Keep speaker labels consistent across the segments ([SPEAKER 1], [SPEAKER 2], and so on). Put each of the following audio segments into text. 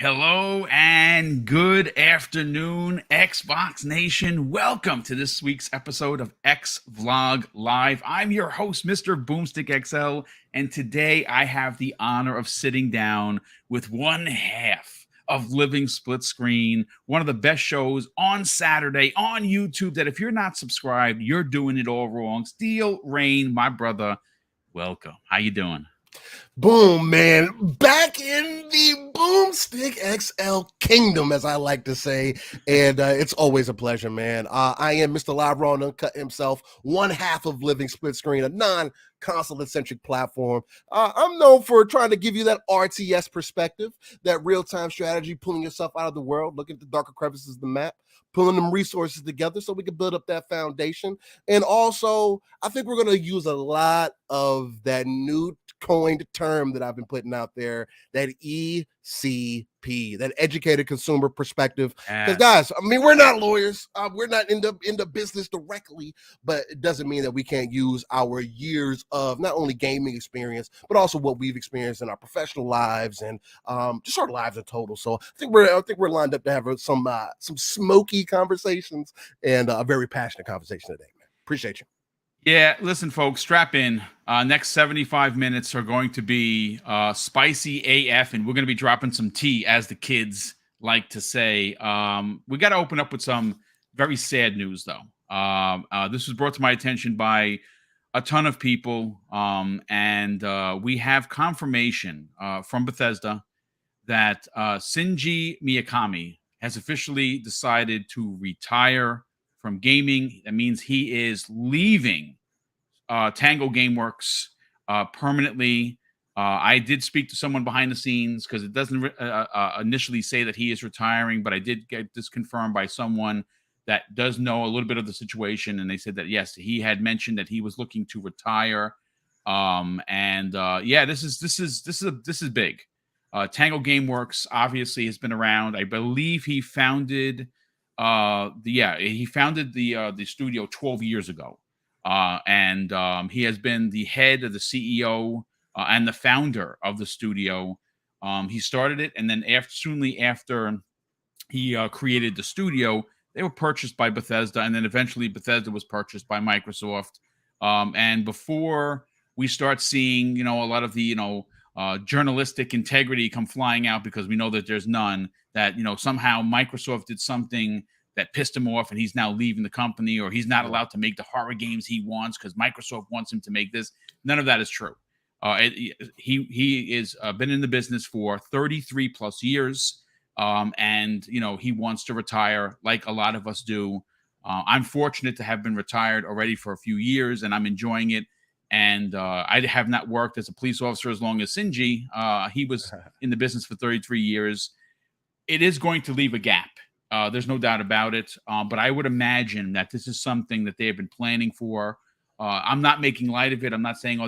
[SPEAKER 1] Hello and good afternoon, Xbox Nation. Welcome to this week's episode of X Vlog Live. I'm your host, Mr. BoomStick XL, and today I have the honor of sitting down with one half of Living Split Screen, one of the best shows on Saturday on YouTube that if you're not subscribed, you're doing it all wrong. Steel Rain, my brother, welcome. How you doing?
[SPEAKER 2] Boom, man. Back in the Boomstick XL kingdom, as I like to say. And it's always a pleasure, man. I am Mr. Live Raw and Uncut himself, one half of Living Split Screen, a non-console-centric platform. I'm known for trying to give you that RTS perspective, that real-time strategy, pulling yourself out of the world, looking at the darker crevices of the map, pulling them resources together so we can build up that foundation. And also, I think we're going to use a lot of that new coined term that I've been putting out there, that ECP, that educated consumer perspective. Because guys, I mean, we're not lawyers, we're not in the business directly, but it doesn't mean that we can't use our years of not only gaming experience, but also what we've experienced in our professional lives and just our lives in total. So I think we're lined up to have some smoky conversations and a very passionate conversation today, man. Appreciate you.
[SPEAKER 1] Yeah, listen, folks, strap in. Next 75 minutes are going to be spicy AF, and we're going to be dropping some tea, as the kids like to say. We got to open up with some very sad news, though. This was brought to my attention by a ton of people, and we have confirmation from Bethesda that Shinji Mikami has officially decided to retire from gaming. That means he is leaving Tango Gameworks permanently. I did speak to someone behind the scenes because it doesn't initially say that he is retiring, but I did get this confirmed by someone that does know a little bit of the situation, and they said that yes, he had mentioned that he was looking to retire. Yeah, this is big. Tango Gameworks obviously has been around. I believe he founded the studio 12 years ago. He has been the head of the CEO and the founder of the studio. He started it, and then soonly after he created the studio, they were purchased by Bethesda, and then eventually Bethesda was purchased by Microsoft. And before we start seeing, a lot of the, journalistic integrity come flying out, because we know that there's none, that, somehow Microsoft did something that pissed him off and he's now leaving the company, or he's not allowed to make the horror games he wants because Microsoft wants him to make this. None of that is true. He is been in the business for 33 plus years. And he wants to retire like a lot of us do. I'm fortunate to have been retired already for a few years, and I'm enjoying it. And I have not worked as a police officer as long as Shinji. He was in the business for 33 years. It is going to leave a gap. There's no doubt about it. But I would imagine that this is something that they have been planning for. I'm not making light of it. I'm not saying,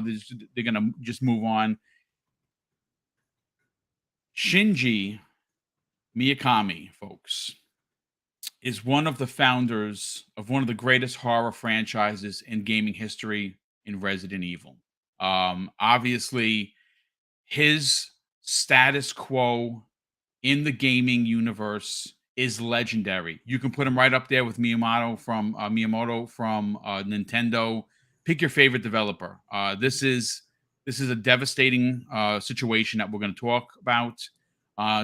[SPEAKER 1] they're going to just move on. Shinji Mikami, folks, is one of the founders of one of the greatest horror franchises in gaming history, in Resident Evil. Obviously, his status quo in the gaming universe is legendary. You can put him right up there with Miyamoto from Nintendo. Pick your favorite developer. This is a devastating situation that we're going to talk about.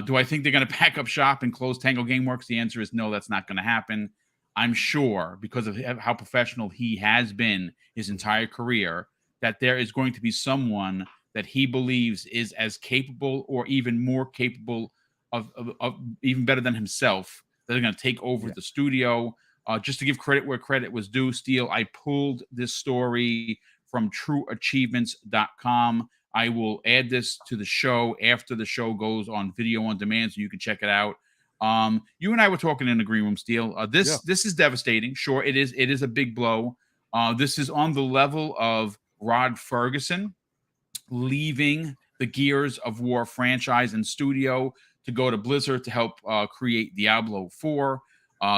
[SPEAKER 1] Do I think they're going to pack up shop and close Tango Gameworks? The answer is no, that's not going to happen. I'm sure, because of how professional he has been his entire career, that there is going to be someone that he believes is as capable or even more capable of even better than himself, that are going to take over the studio. Just to give credit where credit was due, Steele, I pulled this story from trueachievements.com. I will add this to the show after the show goes on video on demand, so you can check it out. You and I were talking in the green room, Steele. This is devastating. Sure, it is. It is a big blow. This is on the level of Rod Ferguson leaving the Gears of War franchise and studio to go to Blizzard to help create Diablo 4.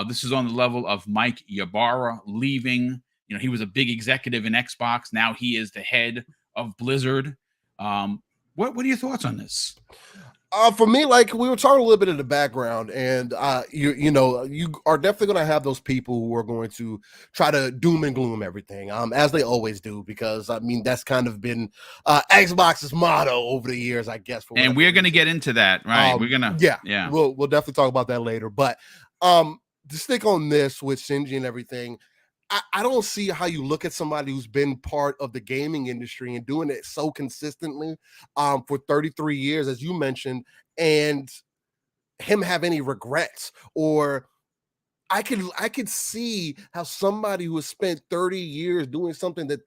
[SPEAKER 1] This is on the level of Mike Ybarra leaving. He was a big executive in Xbox. Now he is the head of Blizzard. What are your thoughts on this?
[SPEAKER 2] For me, like we were talking a little bit in the background, and you are definitely going to have those people who are going to try to doom and gloom everything, as they always do, because I mean that's kind of been Xbox's motto over the years, I guess, for
[SPEAKER 1] And
[SPEAKER 2] whatever
[SPEAKER 1] we're going to
[SPEAKER 2] reason.
[SPEAKER 1] get into that, right? We're going to,
[SPEAKER 2] Yeah,
[SPEAKER 1] yeah.
[SPEAKER 2] we'll definitely talk about that later, but to stick on this with Shinji and everything. I don't see how you look at somebody who's been part of the gaming industry and doing it so consistently for 33 years, as you mentioned, and him have any regrets. Or I could see how somebody who has spent 30 years doing something that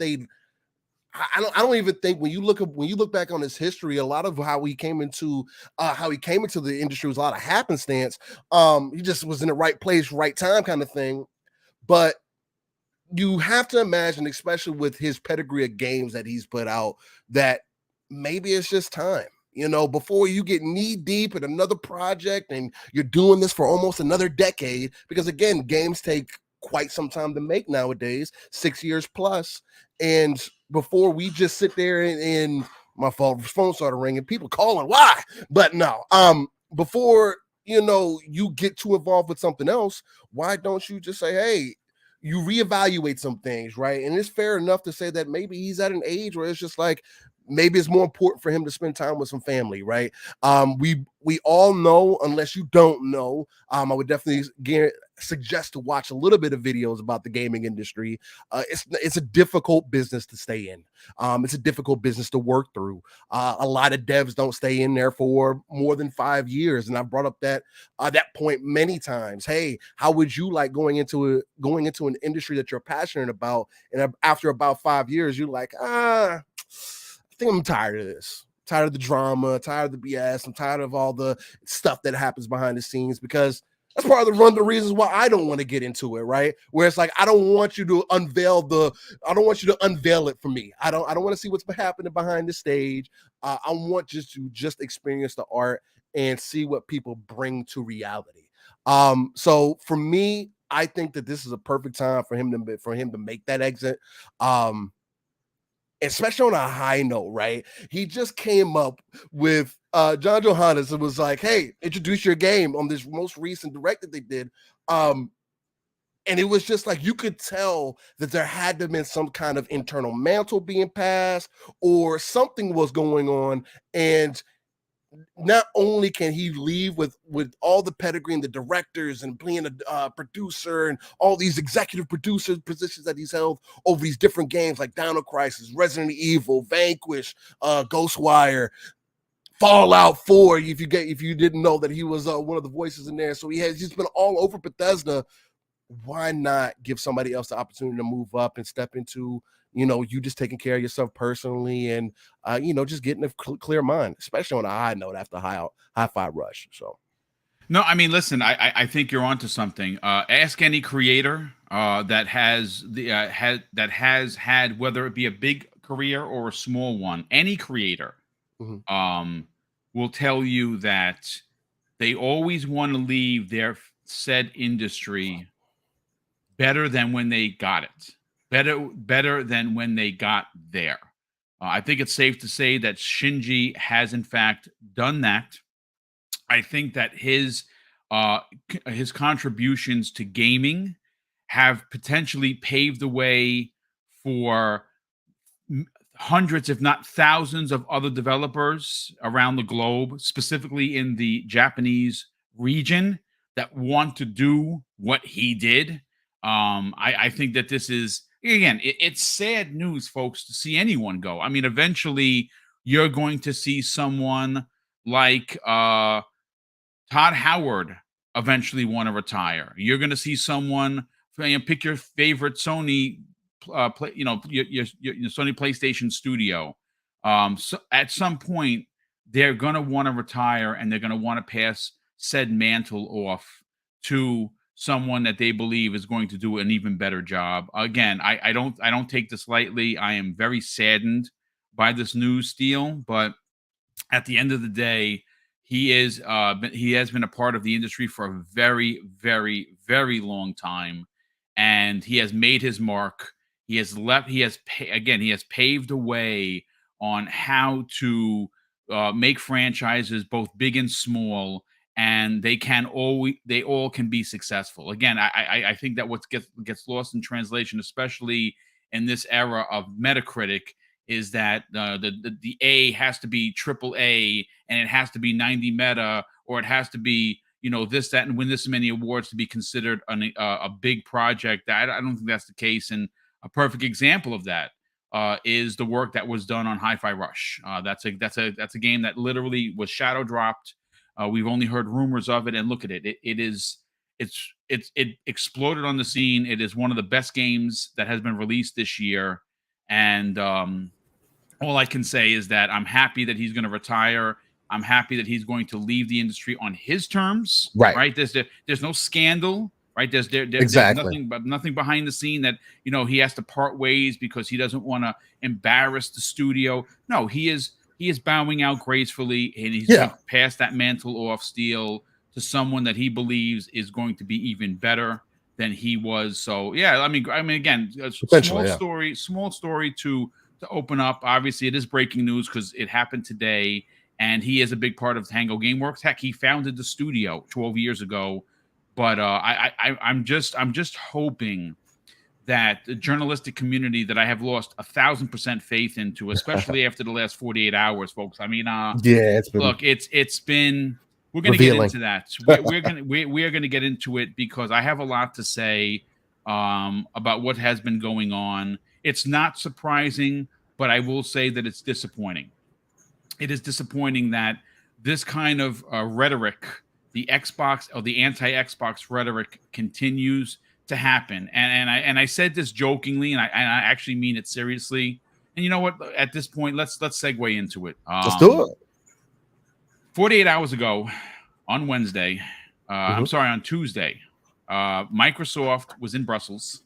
[SPEAKER 2] I don't even think when you look back on his history, a lot of how he came into the industry was a lot of happenstance. He just was in the right place, right time kind of thing. But you have to imagine, especially with his pedigree of games that he's put out, that maybe it's just time. Before you get knee deep in another project and you're doing this for almost another decade, because again, games take quite some time to make nowadays, 6 years plus. And before we just sit there and my phone started ringing, people calling, why? But no, before you get too involved with something else, why don't you just say, hey, you reevaluate some things, right? And it's fair enough to say that maybe he's at an age where it's just like maybe it's more important for him to spend time with some family, right? We all know, unless you don't know, I would definitely suggest to watch a little bit of videos about the gaming industry. It's a difficult business to stay in. It's a difficult business to work through. A lot of devs don't stay in there for more than 5 years, and I've brought up that point many times. Hey, how would you like going into an industry that you're passionate about, and after about 5 years, you're like, I think I'm tired of this. Tired of the drama, tired of the BS. I'm tired of all the stuff that happens behind the scenes, because that's part of the reasons why I don't want to get into it, right? Where it's like I don't want you to unveil it for me. I don't want to see what's been happening behind the stage. I want just experience the art and see what people bring to reality. So for me, I think that this is a perfect time for him to make that exit. Especially on a high note, right? He just came up with John Johannes and was like, hey, introduce your game on this most recent direct that they did. And it was just like you could tell that there had to have been some kind of internal mantle being passed, or something was going on. And not only can he leave with all the pedigree and the directors and being a producer and all these executive producer positions that he's held over these different games like Dino Crisis, Resident Evil, Vanquish, Ghostwire, Fallout 4. If you didn't know that he was one of the voices in there, so he's been all over Bethesda. Why not give somebody else the opportunity to move up and step into, you just taking care of yourself personally, and just getting a clear mind, especially on a high note after HiFi Rush. So
[SPEAKER 1] No, I mean, listen, I think you're onto something. Ask any creator that has had, whether it be a big career or a small one, any creator um, will tell you that they always want to leave their said industry better than when they got it, better than when they got there. I think it's safe to say that Shinji has in fact done that. I think that his contributions to gaming have potentially paved the way for hundreds, if not thousands, of other developers around the globe, specifically in the Japanese region, that want to do what he did. I think that this is, again, it's sad news, folks, to see anyone go. I mean, eventually you're going to see someone like Todd Howard eventually want to retire. You're going to see someone, pick your favorite Sony, your Sony PlayStation Studio. So at some point, they're going to want to retire, and they're going to want to pass said mantle off to someone that they believe is going to do an even better job. Again, I don't take this lightly. I am very saddened by this news, Steele, but at the end of the day, he has been a part of the industry for a very, very, very long time, and he has made his mark. He has paved a way on how to make franchises both big and small, and they all can be successful. Again, I think that what gets lost in translation, especially in this era of Metacritic, is that the A has to be triple A, and it has to be 90 meta, or it has to be this, that, and win this many awards to be considered a big project. I don't think that's the case. And a perfect example of that is the work that was done on HiFi Rush. That's a game that literally was shadow dropped. We've only heard rumors of it, and look at it. It exploded on the scene. It is one of the best games that has been released this year, and all I can say is that I'm happy that he's going to retire. I'm happy that he's going to leave the industry on his terms. Right? There's no scandal. Right? There's nothing behind the scene that he has to part ways because he doesn't want to embarrass the studio. No, he is bowing out gracefully, and he's going to pass that mantle off, Steel, to someone that he believes is going to be even better than he was. So yeah, I mean, again, a small story to open up. Obviously, it is breaking news because it happened today, and he is a big part of Tango Gameworks. Heck, he founded the studio 12 years ago. But I'm just hoping that the journalistic community that I have lost 1,000% faith into, especially after the last 48 hours, folks. I mean, it's been. We're going to get into that. We're going to get into it because I have a lot to say about what has been going on. It's not surprising, but I will say that it's disappointing. It is disappointing that this kind of rhetoric, the Xbox or the anti-Xbox rhetoric, continues to happen. And I said this jokingly, and I actually mean it seriously. And you know what? At this point, let's segue into it.
[SPEAKER 2] Let's do it.
[SPEAKER 1] 48 hours ago, on Wednesday, on Tuesday, Microsoft was in Brussels,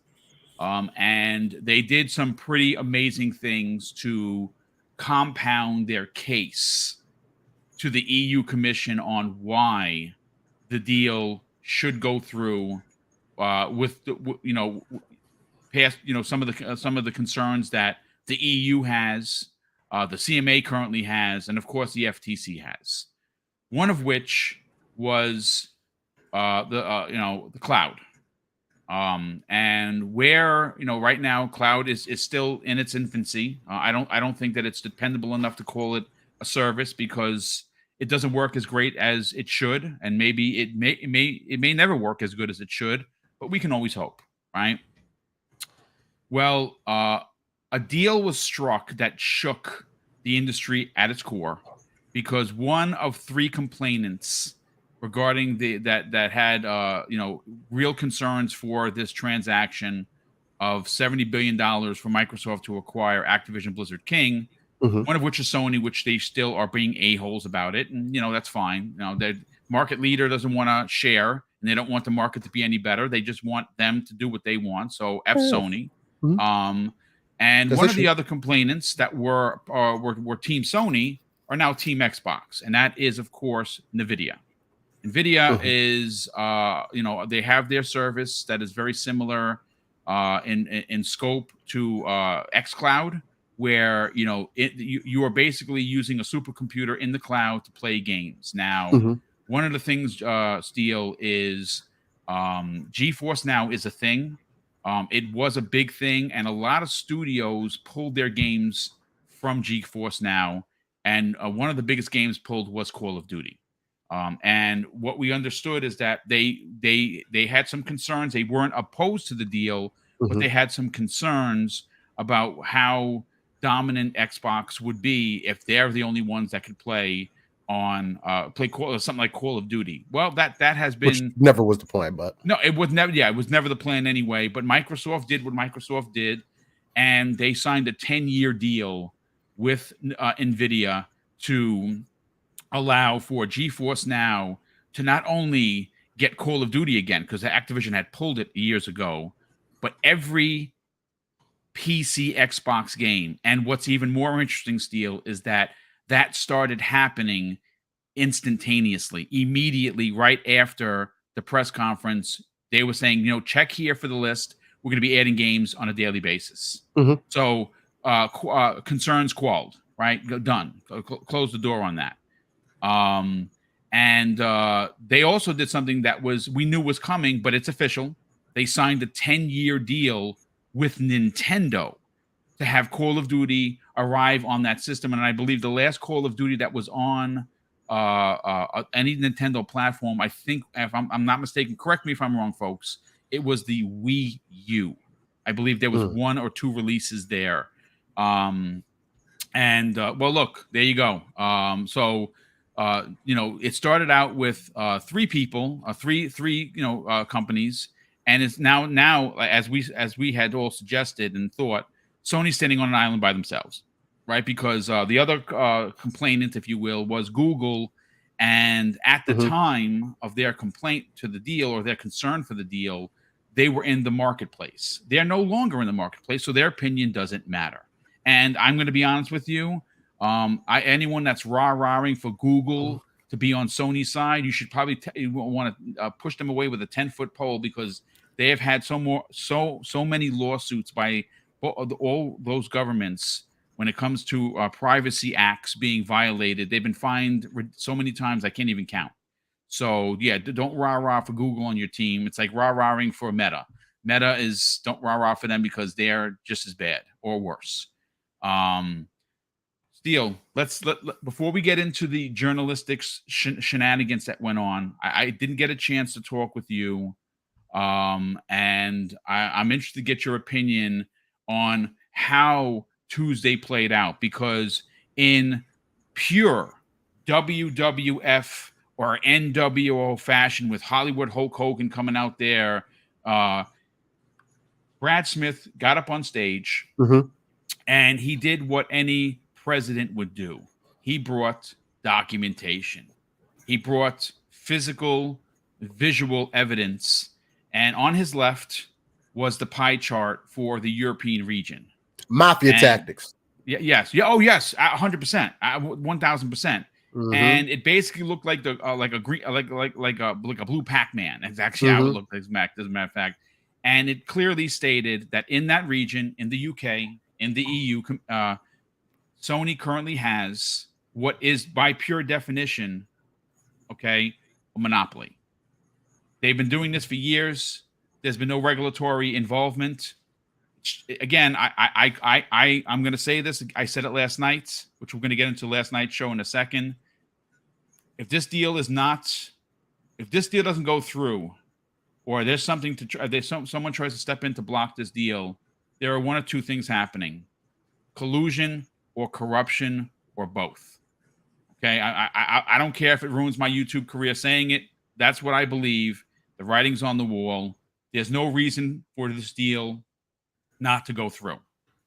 [SPEAKER 1] and they did some pretty amazing things to compound their case to the EU Commission on why the deal should go through with past some of the concerns that the EU has, the CMA currently has, and of course the FTC has. One of which was the cloud, and where right now cloud is still in its infancy. I don't think that it's dependable enough to call it a service because it doesn't work as great as it should, and maybe it may never work as good as it should, but we can always hope, right? Well, a deal was struck that shook the industry at its core because one of three complainants regarding that had real concerns for this transaction of $70 billion for Microsoft to acquire Activision Blizzard King. One of which is Sony, which they still are being a-holes about it. And, that's fine. The market leader doesn't want to share, and they don't want the market to be any better. They just want them to do what they want. So F Sony. And one of the other complainants that were Team Sony are now Team Xbox. And that is, of course, NVIDIA. NVIDIA is, they have their service that is very similar in scope to xCloud, where you are basically using a supercomputer in the cloud to play games. Now, one of the things, Steel, is GeForce Now is a thing. It was a big thing, and a lot of studios pulled their games from GeForce Now, and one of the biggest games pulled was Call of Duty. And what we understood is that they had some concerns. They weren't opposed to the deal, but they had some concerns about how dominant Xbox would be if they're the only ones that could play on something like Call of Duty. Well, that has been,
[SPEAKER 2] which never was the plan, but
[SPEAKER 1] no, it was never. Yeah, it was never the plan anyway. But Microsoft did what Microsoft did, and they signed a 10-year deal with NVIDIA to allow for GeForce Now to not only get Call of Duty again, because Activision had pulled it years ago, but every PC Xbox game. And what's even more interesting, Steel, is that started happening instantaneously, immediately, right after the press conference. They were saying, check here for the list. We're going to be adding games on a daily basis. So concerns quelled, right? Done. Close the door on that. And they also did something that we knew was coming, but it's official. They signed a 10-year deal with Nintendo to have Call of Duty arrive on that system. And I believe the last Call of Duty that was on any Nintendo platform, I think, if I'm not mistaken, correct me if I'm wrong, folks, it was the Wii U. I believe there was 1 or 2 releases there. Well, look, there you go. It started out with 3 people, three companies, and it's now as we had all suggested and thought, Sony's standing on an island by themselves, right? Because the other complainant, if you will, was Google, and at the time of their complaint to the deal or their concern for the deal, they were in the marketplace. They're no longer in the marketplace, so their opinion doesn't matter. And I'm going to be honest with you. Anyone that's rah-rahing for Google to be on Sony's side, you should probably want to push them away with a 10-foot pole, because they have had so many lawsuits by all those governments when it comes to privacy acts being violated. They've been fined so many times I can't even count. So yeah, don't rah-rah for Google on your team. It's like rah-rahing for Meta. Don't rah-rah for them because they're just as bad or worse. Steele, let's before we get into the journalistic shenanigans that went on, I didn't get a chance to talk with you, and I'm interested to get your opinion on how Tuesday played out, because in pure WWF or NWO fashion, with Hollywood Hulk Hogan coming out there, Brad Smith got up on stage and he did what any president would do. He brought documentation. He brought physical, visual evidence. And on his left was the pie chart for the European region.
[SPEAKER 2] Mafia tactics.
[SPEAKER 1] Yes. 100%. 1000%. And it basically looked like like a blue Pac-Man. That's actually how it looked, as a matter of fact. And it clearly stated that in that region, in the UK, in the EU, Sony currently has what is, by pure definition, a monopoly. They've been doing this for years. There's been no regulatory involvement. Again, I'm going to say this. I said it last night, which we're going to get into last night's show in a second. If this deal doesn't go through, or there's something someone tries to step in to block this deal, there are 1 or 2 things happening: collusion or corruption, or both. Okay, I don't care if it ruins my YouTube career saying it. That's what I believe. The writing's on the wall. There's no reason for this deal not to go through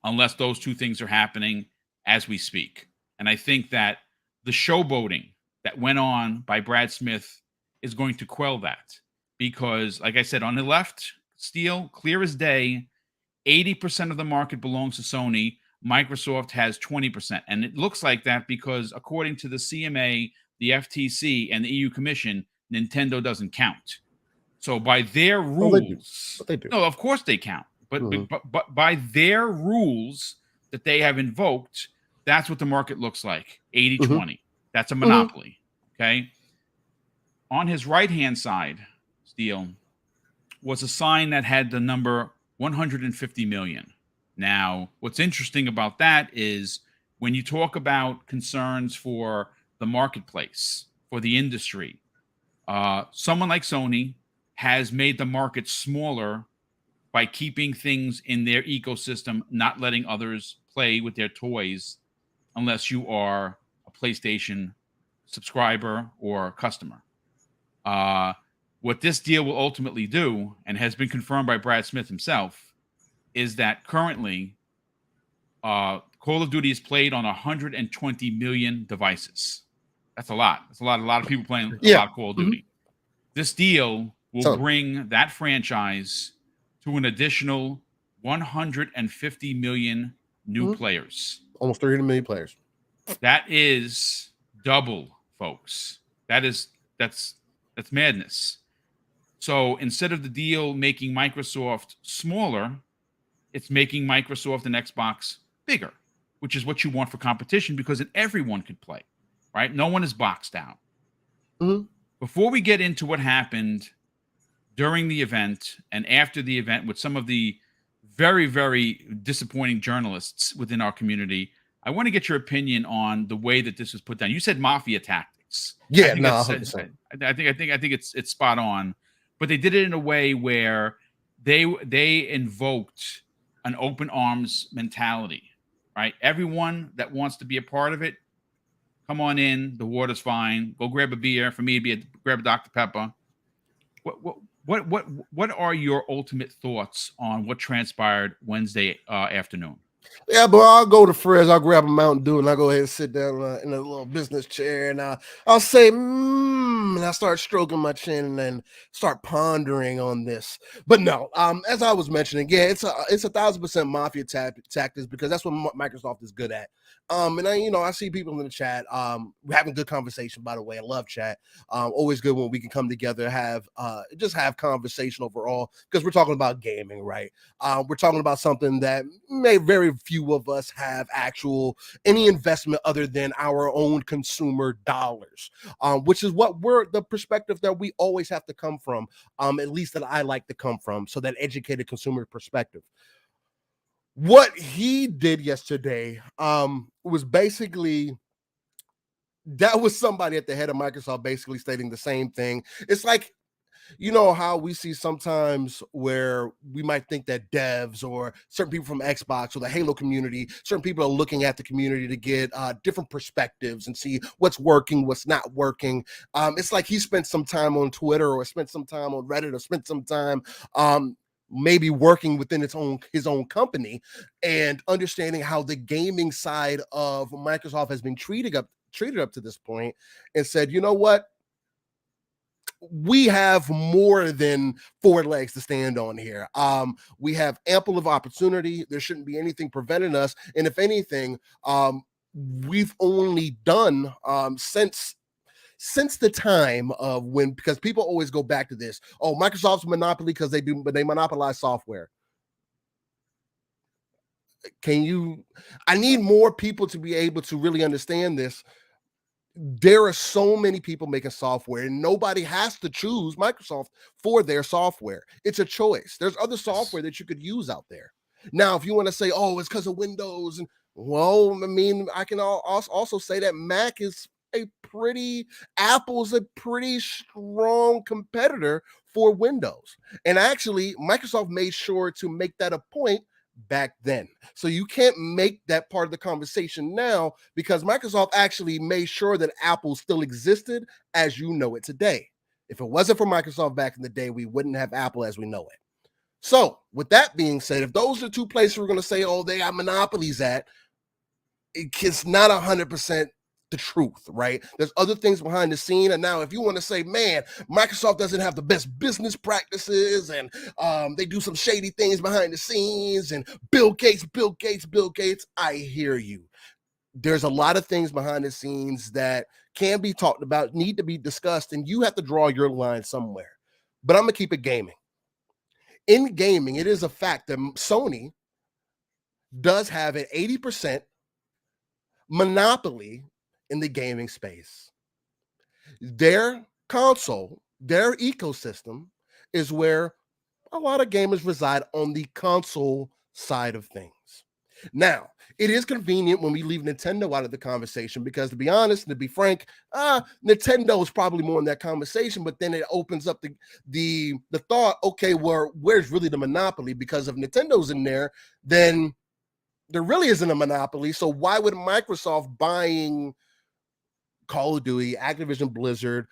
[SPEAKER 1] unless those 2 things are happening as we speak. And I think that the showboating that went on by Brad Smith is going to quell that, because, like I said, on the left, Steele, clear as day, 80% of the market belongs to Sony. Microsoft has 20%. And it looks like that because, according to the CMA, the FTC, and the EU Commission, Nintendo doesn't count. So by their rules,
[SPEAKER 2] they do.
[SPEAKER 1] No, of course they count. But by their rules that they have invoked, that's what the market looks like, 80-20. That's a monopoly, okay? On his right-hand side, Steele, was a sign that had the number 150 million. Now, what's interesting about that is when you talk about concerns for the marketplace, for the industry, someone like Sony has made the market smaller by keeping things in their ecosystem, not letting others play with their toys unless you are a PlayStation subscriber or customer. What this deal will ultimately do, and has been confirmed by Brad Smith himself, is that currently Call of Duty is played on 120 million devices. That's a lot. That's a lot of people playing a lot of Call of Duty. This deal will bring that franchise to an additional 150 million new players.
[SPEAKER 2] Almost 300 million players.
[SPEAKER 1] That is double, folks. That's madness. So instead of the deal making Microsoft smaller, it's making Microsoft and Xbox bigger. which is what you want for competition because then everyone could play, right? No one is boxed out.
[SPEAKER 2] Mm-hmm.
[SPEAKER 1] Before we get into what happened during the event and after the event with some of the very, very disappointing journalists within our community, I want to get your opinion on the way that this was put down. You said mafia tactics.
[SPEAKER 2] Yeah, no, 100%.
[SPEAKER 1] I think it's spot on, but they did it in a way where they invoked an open arms mentality, right? Everyone that wants to be a part of it, come on in. The water's fine. Go grab a beer. For me, grab a Dr. Pepper. What are your ultimate thoughts on what transpired Wednesday afternoon?
[SPEAKER 2] Yeah, but I'll go to Fred's. I'll grab a Mountain Dew and I'll go ahead and sit down in a little business chair and I'll say, and I start stroking my chin and start pondering on this. But no, as I was mentioning, yeah, it's 1,000% mafia tactics because that's what Microsoft is good at. And I see people in the chat having good conversation. By the way, I love chat. Always good when we can come together, have conversation overall because we're talking about gaming, right? We're talking about something that very few of us have any investment other than our own consumer dollars, which is what the perspective that we always have to come from, at least that I like to come from, so that educated consumer perspective. What he did yesterday was basically, that was somebody at the head of Microsoft basically stating the same thing. It's like, you know how we see sometimes where we might think that devs or certain people from Xbox or the Halo community, certain people are looking at the community to get different perspectives and see what's working, what's not working. It's like he spent some time on Twitter or spent some time on Reddit or spent some time maybe working within his own company and understanding how the gaming side of Microsoft has been treated up to this point, and said, you know what? We have more than four legs to stand on here. We have ample of opportunity. There shouldn't be anything preventing us. And if anything, we've only done since the time of when, because people always go back to this. Oh, Microsoft's monopoly because they monopolize software. I need more people to be able to really understand this. There are so many people making software and nobody has to choose Microsoft for their software. It's a choice. There's other software that you could use out there. Now, if you want to say, oh, it's because of Windows, and well, I mean, I can also say that Apple's a pretty strong competitor for Windows. And actually, Microsoft made sure to make that a point back then. So you can't make that part of the conversation now because Microsoft actually made sure that Apple still existed as you know it today. If it wasn't for Microsoft back in the day, we wouldn't have Apple as we know it. So with that being said, if those are two places we're going to say, oh, they have monopolies at, it's not 100% the truth, right? There's other things behind the scene. And now if you want to say, man, Microsoft doesn't have the best business practices and they do some shady things behind the scenes and Bill Gates, I hear you. There's a lot of things behind the scenes that can be talked about, need to be discussed, and you have to draw your line somewhere. But I'm going to keep it gaming. In gaming, it is a fact that Sony does have an 80% monopoly in the gaming space. Their console, their ecosystem is where a lot of gamers reside on the console side of things. Now, it is convenient when we leave Nintendo out of the conversation because, to be honest and to be frank, Nintendo is probably more in that conversation, but then it opens up the thought, okay, where's really the monopoly? Because if Nintendo's in there, then there really isn't a monopoly. So why would Microsoft buying Call of Duty, Activision Blizzard,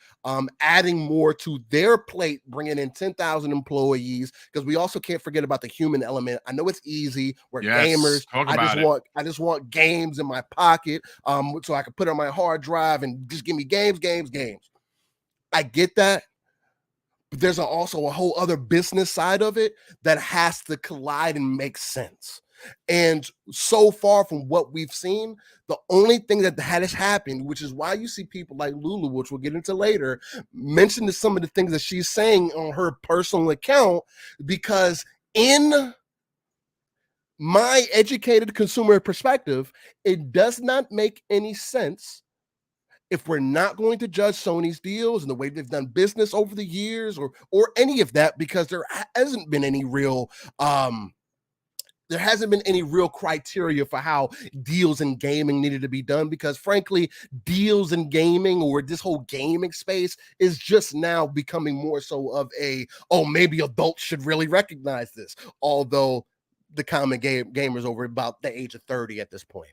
[SPEAKER 2] adding more to their plate, bringing in 10,000 employees, because we also can't forget about the human element. I know it's easy. We're gamers. I just want games in my pocket, so I can put it on my hard drive and just give me games. I get that. But there's also a whole other business side of it that has to collide and make sense. And so far from what we've seen, the only thing that has happened, which is why you see people like Lulu, which we'll get into later, mention some of the things that she's saying on her personal account, because in my educated consumer perspective, it does not make any sense if we're not going to judge Sony's deals and the way they've done business over the years or any of that, because hasn't been any real there hasn't been any real criteria for how deals in gaming needed to be done, because frankly, deals in gaming or this whole gaming space is just now becoming more so of maybe adults should really recognize this, although the common gamers over about the age of 30 at this point.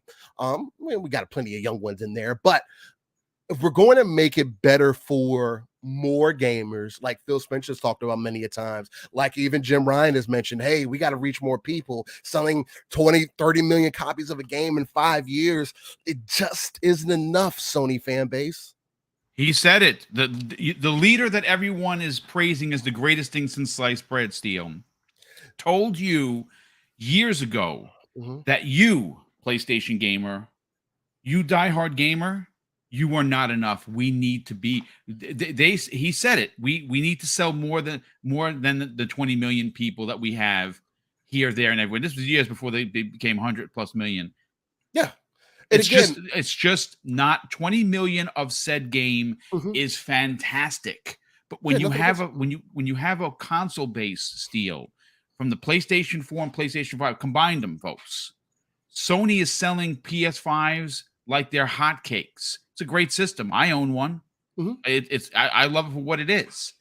[SPEAKER 2] We got plenty of young ones in there, but if we're going to make it better for more gamers, like Phil Spencer's talked about many a times, like even Jim Ryan has mentioned, hey, we got to reach more people. Selling 20, 30 million copies of a game in 5 years, it just isn't enough, Sony fan base.
[SPEAKER 1] He said it. The leader that everyone is praising as the greatest thing since sliced bread, Steel, told you years ago that you, PlayStation gamer, you diehard gamer, you are not enough. We need to be. He said it. We need to sell more than the 20 million people that we have here, there, and everywhere. This was years before they became 100+ million.
[SPEAKER 2] Yeah.
[SPEAKER 1] It's just not 20 million of said game is fantastic. But when you have a console base, Steel, from the PlayStation 4 and PlayStation 5, combine them, folks. Sony is selling PS5s like they're hotcakes. It's a great system. I own one. I love it for what it is.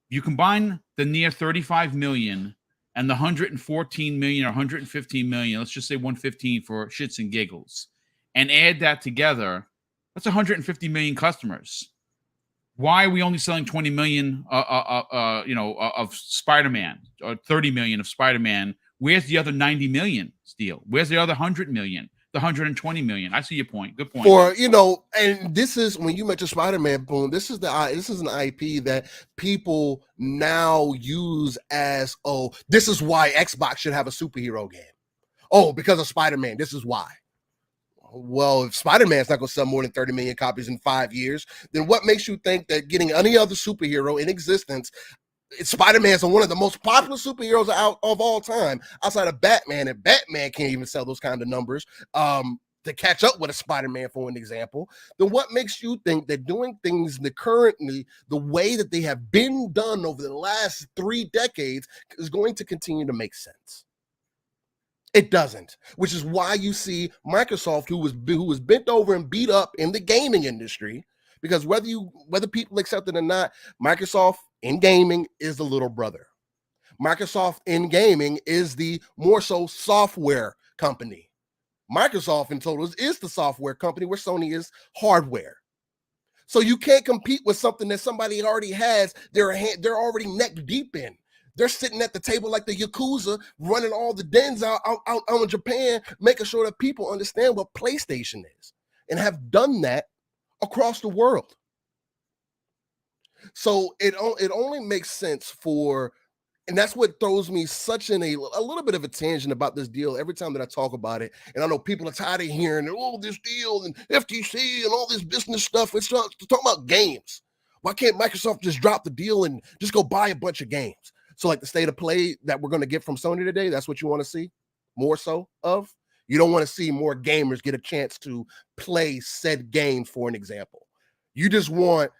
[SPEAKER 1] You combine the near 35 million and the 114 million or 115 million, let's just say 115 for shits and giggles, and add that together, that's 150 million customers. Why are we only selling 20 million of Spider-Man, or 30 million of Spider-Man? Where's the other 90 million, Steel? Where's the other 100 million? The 120 million. I see your point. Good point.
[SPEAKER 2] And this is when you mentioned Spider-Man, Boom. This is an IP that people now use as, this is why Xbox should have a superhero game. Oh, because of Spider-Man. This is why. Well, if Spider-Man's not going to sell more than 30 million copies in 5 years, then what makes you think that getting any other superhero in existence, Spider-Man is one of the most popular superheroes out of all time outside of Batman, and Batman can't even sell those kind of numbers to catch up with a Spider-Man, for an example, then what makes you think that doing things currently the way that they have been done over the last 3 decades is going to continue to make sense? It doesn't, which is why you see Microsoft, who was bent over and beat up in the gaming industry, because whether people accept it or not, Microsoft in gaming is the little brother. Microsoft in gaming is the more so software company. Microsoft in total is the software company where Sony is hardware. So you can't compete with something that somebody already has. They're already neck deep in. They're sitting at the table like the Yakuza, running all the dens out in Japan, making sure that people understand what PlayStation is, and have done that across the world. So it only makes sense and that's what throws me such in a little bit of a tangent about this deal every time that I talk about it. And I know people are tired of hearing, this deal and FTC and all this business stuff. It's talking about games. Why can't Microsoft just drop the deal and just go buy a bunch of games? So like the state of play that we're going to get from Sony today, that's what you want to see more so of? You don't want to see more gamers get a chance to play said games, for an example. You just want,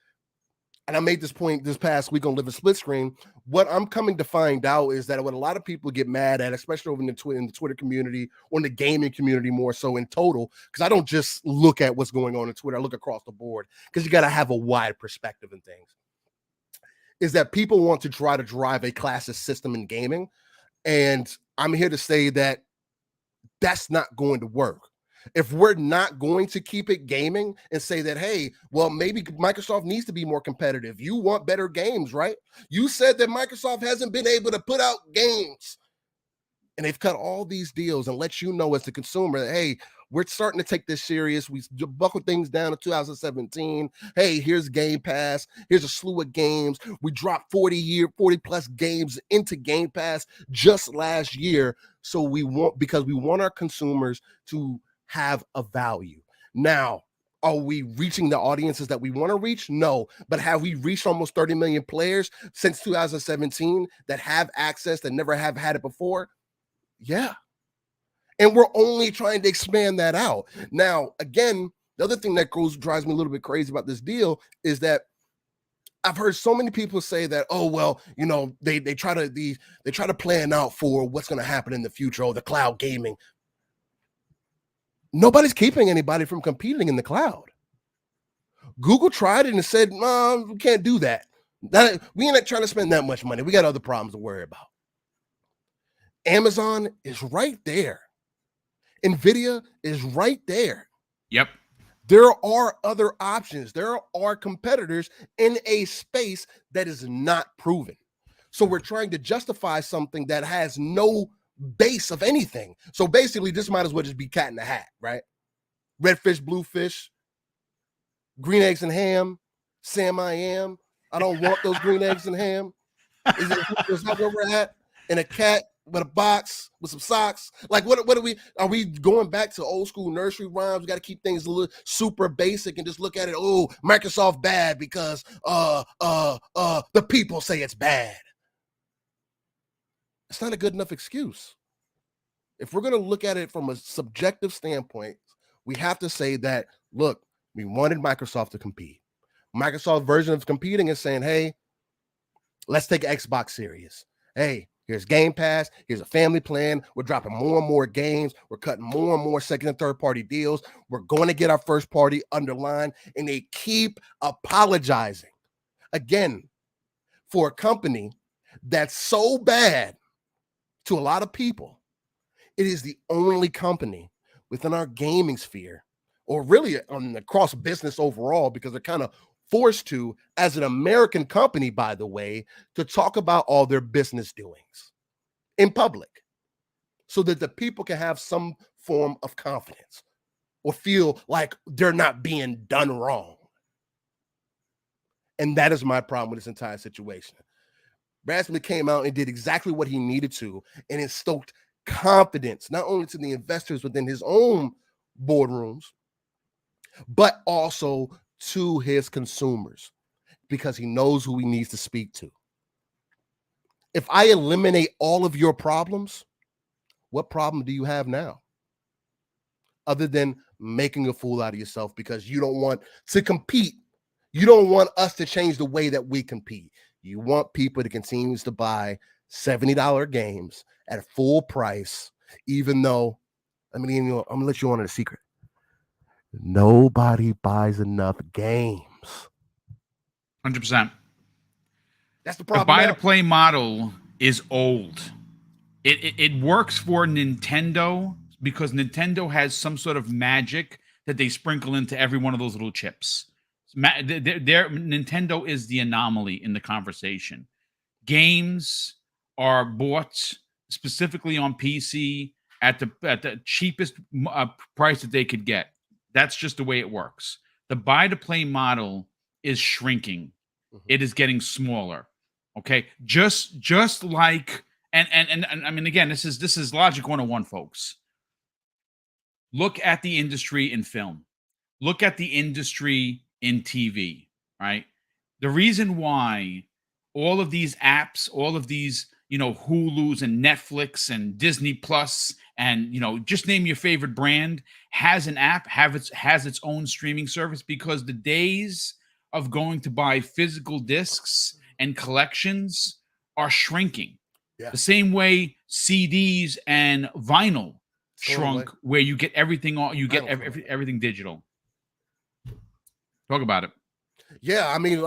[SPEAKER 2] and I made this point this past week on Live a Split Screen, what I'm coming to find out is that what a lot of people get mad at, especially over in the Twitter community, or in the gaming community more so in total, because I don't just look at what's going on Twitter, I look across the board, because you got to have a wide perspective in things, is that people want to try to drive a classist system in gaming. And I'm here to say that that's not going to work. If we're not going to keep it gaming and say that, hey, well, maybe Microsoft needs to be more competitive. You want better games, right? You said that Microsoft hasn't been able to put out games. And they've cut all these deals and let you know as the consumer that, hey, we're starting to take this serious. We buckled things down in 2017. Hey, here's Game Pass. Here's a slew of games. We dropped 40 plus games into Game Pass just last year. So because we want our consumers to have a value. Now, are we reaching the audiences that we want to reach? No. But have we reached almost 30 million players since 2017 that have access, that never have had it before? Yeah. And we're only trying to expand that out. Now, again, the other thing that drives me a little bit crazy about this deal is that I've heard so many people say that, oh, well, you know, they try to plan out for what's going to happen in the future, the cloud gaming. Nobody's keeping anybody from competing in the cloud. Google tried it and said, no, we can't do that. We ain't trying to spend that much money. We got other problems to worry about. Amazon is right there. Nvidia is right there.
[SPEAKER 1] Yep.
[SPEAKER 2] There are other options. There are competitors in a space that is not proven. So we're trying to justify something that has no base of anything. So basically, this might as well just be cat in the hat, right? Red fish, blue fish, green eggs and ham, Sam I am. I don't want those green eggs and ham. Is that where we're at? And a cat with a box with some socks. Like, what are we going back to old school nursery rhymes? We got to keep things a little super basic and just look at it. Oh, Microsoft bad because the people say it's bad. It's not a good enough excuse. If we're going to look at it from a subjective standpoint, we have to say that, look, we wanted Microsoft to compete. Microsoft's version of competing is saying, hey, let's take Xbox serious. Hey, here's Game Pass. Here's a family plan. We're dropping more and more games. We're cutting more and more second and third party deals. We're going to get our first party underlined. And they keep apologizing. Again, for a company that's so bad to a lot of people, it is the only company within our gaming sphere, or really across business overall, because they're kind of forced to, as an American company, by the way, to talk about all their business doings in public so that the people can have some form of confidence or feel like they're not being done wrong. And that is my problem with this entire situation. Rasmussen came out and did exactly what he needed to, and it stoked confidence, not only to the investors within his own boardrooms, but also to his consumers, because he knows who he needs to speak to. If I eliminate all of your problems, what problem do you have now? Other than making a fool out of yourself because you don't want to compete. You don't want us to change the way that we compete. You want people to continue to buy $70 games at full price, even though, I'm gonna let you on a secret. Nobody buys enough games.
[SPEAKER 1] 100%.
[SPEAKER 2] That's the problem.
[SPEAKER 1] The buy-to-play model is old. It works for Nintendo because Nintendo has some sort of magic that they sprinkle into every one of those little chips. Nintendo is the anomaly in the conversation. Games are bought specifically on PC at the cheapest price that they could get. That's just the way it works. The buy-to-play model is shrinking. Mm-hmm. It is getting smaller. Okay, just like and I mean, again, this is Logic 101, folks. Look at the industry in film. Look at the industry in TV, right? The reason why all of these apps, all of these, Hulu's and Netflix and Disney Plus and, just name your favorite brand, has an app, has its own streaming service, because the days of going to buy physical discs and collections are shrinking. Yeah. The same way CDs and vinyl shrunk, where you get everything everything digital. Talk about it.
[SPEAKER 2] Yeah, I mean,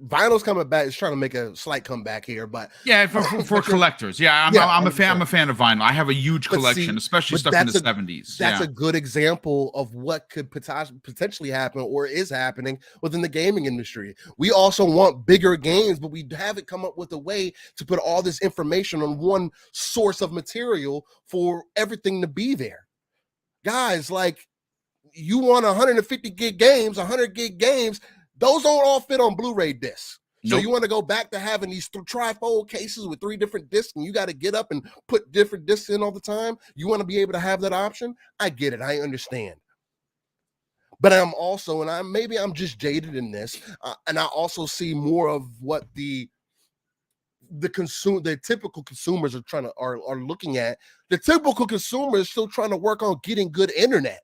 [SPEAKER 2] vinyl's coming back. It's trying to make a slight comeback here, but
[SPEAKER 1] yeah, for collectors. Yeah, I'm a fan of vinyl. I have a huge collection, especially stuff in the 70s.
[SPEAKER 2] That's a good example of what could potentially happen or is happening within the gaming industry. We also want bigger games, but we haven't come up with a way to put all this information on one source of material for everything to be there. Guys, like, you want 150 gig games, 100 gig games. Those don't all fit on Blu-ray discs. So you want to go back to having these trifold cases with 3 different discs, and you got to get up and put different discs in all the time. You want to be able to have that option? I get it. I understand. But I'm also, and maybe I'm just jaded in this, and I also see more of what the the typical consumers are looking at. The typical consumer is still trying to work on getting good internet.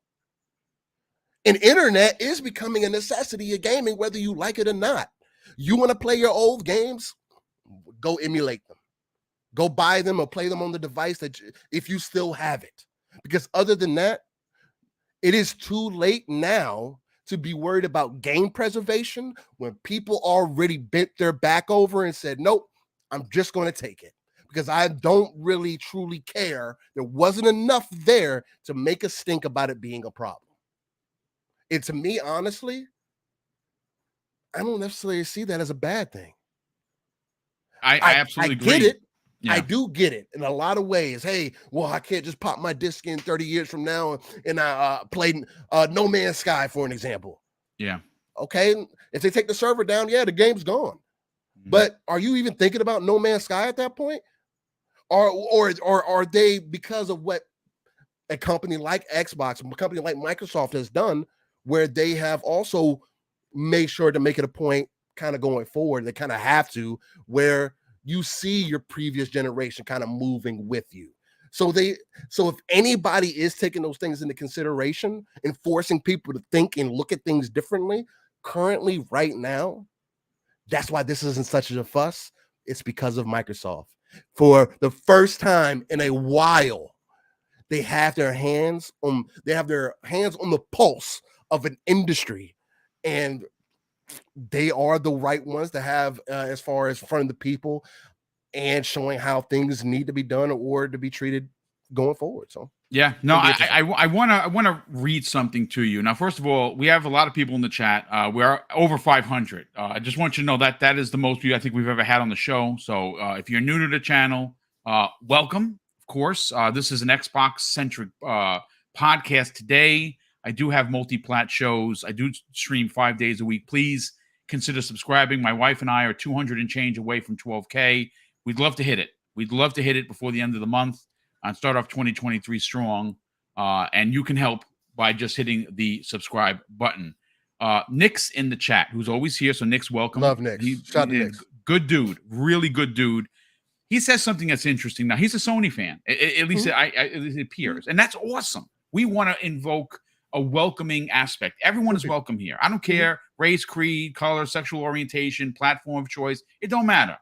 [SPEAKER 2] And internet is becoming a necessity of gaming, whether you like it or not. You want to play your old games? Go emulate them. Go buy them or play them on the device if you still have it. Because other than that, it is too late now to be worried about game preservation when people already bent their back over and said, nope, I'm just going to take it because I don't really truly care. There wasn't enough there to make us think about it being a problem. And to me, honestly, I don't necessarily see that as a bad thing.
[SPEAKER 1] I absolutely agree.
[SPEAKER 2] Get it.
[SPEAKER 1] Yeah.
[SPEAKER 2] I do get it in a lot of ways. Hey, well, I can't just pop my disc in 30 years from now and I played No Man's Sky, for an example.
[SPEAKER 1] Yeah.
[SPEAKER 2] Okay. If they take the server down, yeah, the game's gone. Mm-hmm. But are you even thinking about No Man's Sky at that point? Or are they, because of what a company like Xbox, a company like Microsoft has done, where they have also made sure to make it a point kind of going forward, they kind of have to, where you see your previous generation kind of moving with you. So if anybody is taking those things into consideration and forcing people to think and look at things differently, currently right now, that's why this isn't such a fuss. It's because of Microsoft. For the first time in a while, they have their hands on the pulse of an industry, and they are the right ones to have as far as front of the people and showing how things need to be done or to be treated going forward. So
[SPEAKER 1] yeah, no, I want to read something to you. Now, first of all, we have a lot of people in the chat. We are over 500. I just want you to know that is the most view I think we've ever had on the show. So if you're new to the channel, welcome. Of course, this is an Xbox centric podcast today. I do have multi-plat shows. I do stream 5 days a week. Please consider subscribing. My wife and I are 200 and change away from 12K. We'd love to hit it. We'd love to hit it before the end of the month and start off 2023 strong. And you can help by just hitting the subscribe button. Nick's in the chat, who's always here. So Nick's welcome.
[SPEAKER 2] Love Nick. Shout out to Nick.
[SPEAKER 1] Good dude. Really good dude. He says something that's interesting. Now, he's a Sony fan. At least it appears. And that's awesome. We want to invoke a welcoming aspect. Everyone is welcome here. I don't care. Race, creed, color, sexual orientation, platform of choice. It don't matter.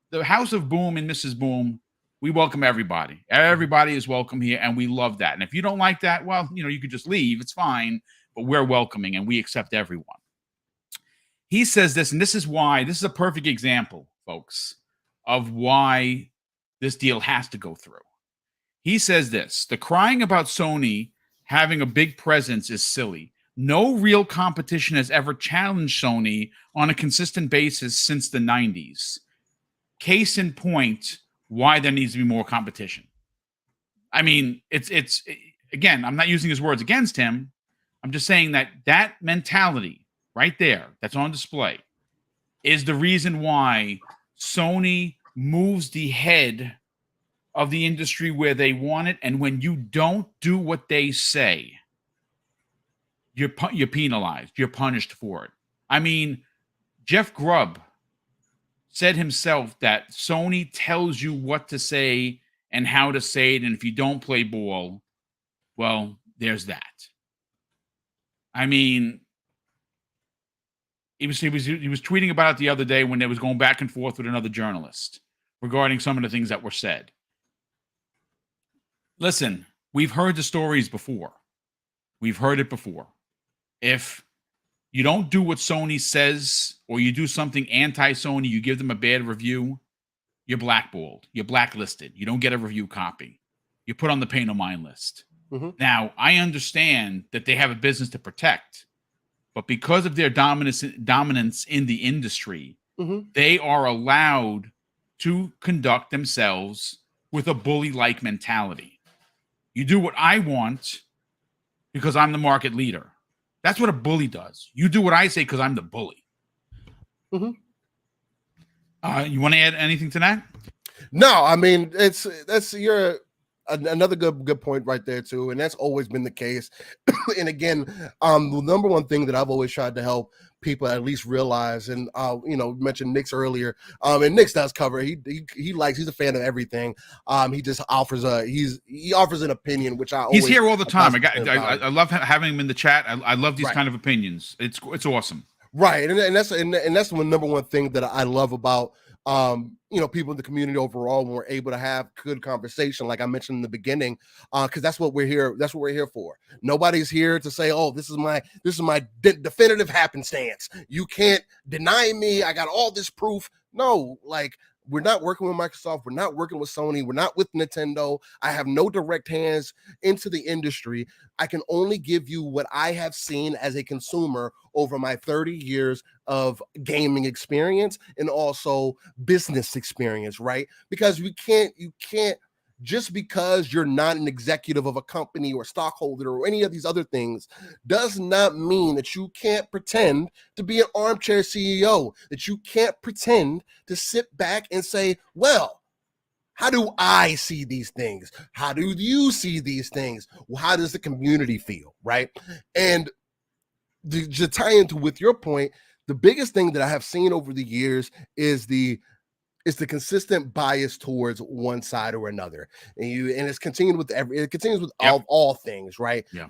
[SPEAKER 1] The House of Boom and Mrs. Boom, we welcome everybody. Everybody is welcome here, and we love that. And if you don't like that, well, you could just leave. It's fine. But we're welcoming, and we accept everyone. He says this, and this is a perfect example, folks, of why this deal has to go through. He says this: the crying about Sony having a big presence is silly. No real competition has ever challenged Sony on a consistent basis since the 90s. Case in point, why there needs to be more competition. I mean, it's again, I'm not using his words against him. I'm just saying that mentality right there that's on display is the reason why Sony moves the head of the industry where they want it, and when you don't do what they say, you're penalized, you're punished for it. I mean, Jeff Grubb said himself that Sony tells you what to say and how to say it, and if you don't play ball, well, there's that. I mean, he was tweeting about it the other day when they was going back and forth with another journalist regarding some of the things that were said. Listen, we've heard the stories before. We've heard it before. If you don't do what Sony says, or you do something anti-Sony, you give them a bad review, you're blackballed. You're blacklisted. You don't get a review copy. You're put on the pay no mind list. Mm-hmm. Now, I understand that they have a business to protect, but because of their dominance in the industry, they are allowed to conduct themselves with a bully-like mentality. You do what I want because I'm the market leader. That's what a bully does. You do what I say because I'm the bully. You want to add anything to that?
[SPEAKER 2] No, I mean, Another good point right there too, and that's always been the case. And again, the number one thing that I've always tried to help people at least realize, and mentioned Nick's earlier, and Nick's does cover. He's a fan of everything. He just offers he offers an opinion, which
[SPEAKER 1] he's here all the time.
[SPEAKER 2] I
[SPEAKER 1] love having him in the chat. I love these kind of opinions. It's awesome.
[SPEAKER 2] Right, and that's the number one thing that I love about people in the community overall, when we're able to have good conversation, like I mentioned in the beginning, because that's what we're here for. Nobody's here to say, oh, this is my definitive happenstance. You can't deny me. I got all this proof. No, like, we're not working with Microsoft. We're not working with Sony. We're not with Nintendo. I have no direct hands into the industry. I can only give you what I have seen as a consumer over my 30 years of gaming experience and also business experience, right? Because you can't just because you're not an executive of a company or stockholder or any of these other things does not mean that you can't pretend to be an armchair CEO, that you can't pretend to sit back and say, well, how do I see these things? How do you see these things? Well, how does the community feel, right? And to tie into with your point, the biggest thing that I have seen over the years is the consistent bias towards one side or another, and it's continued with all things, right?
[SPEAKER 1] Yeah.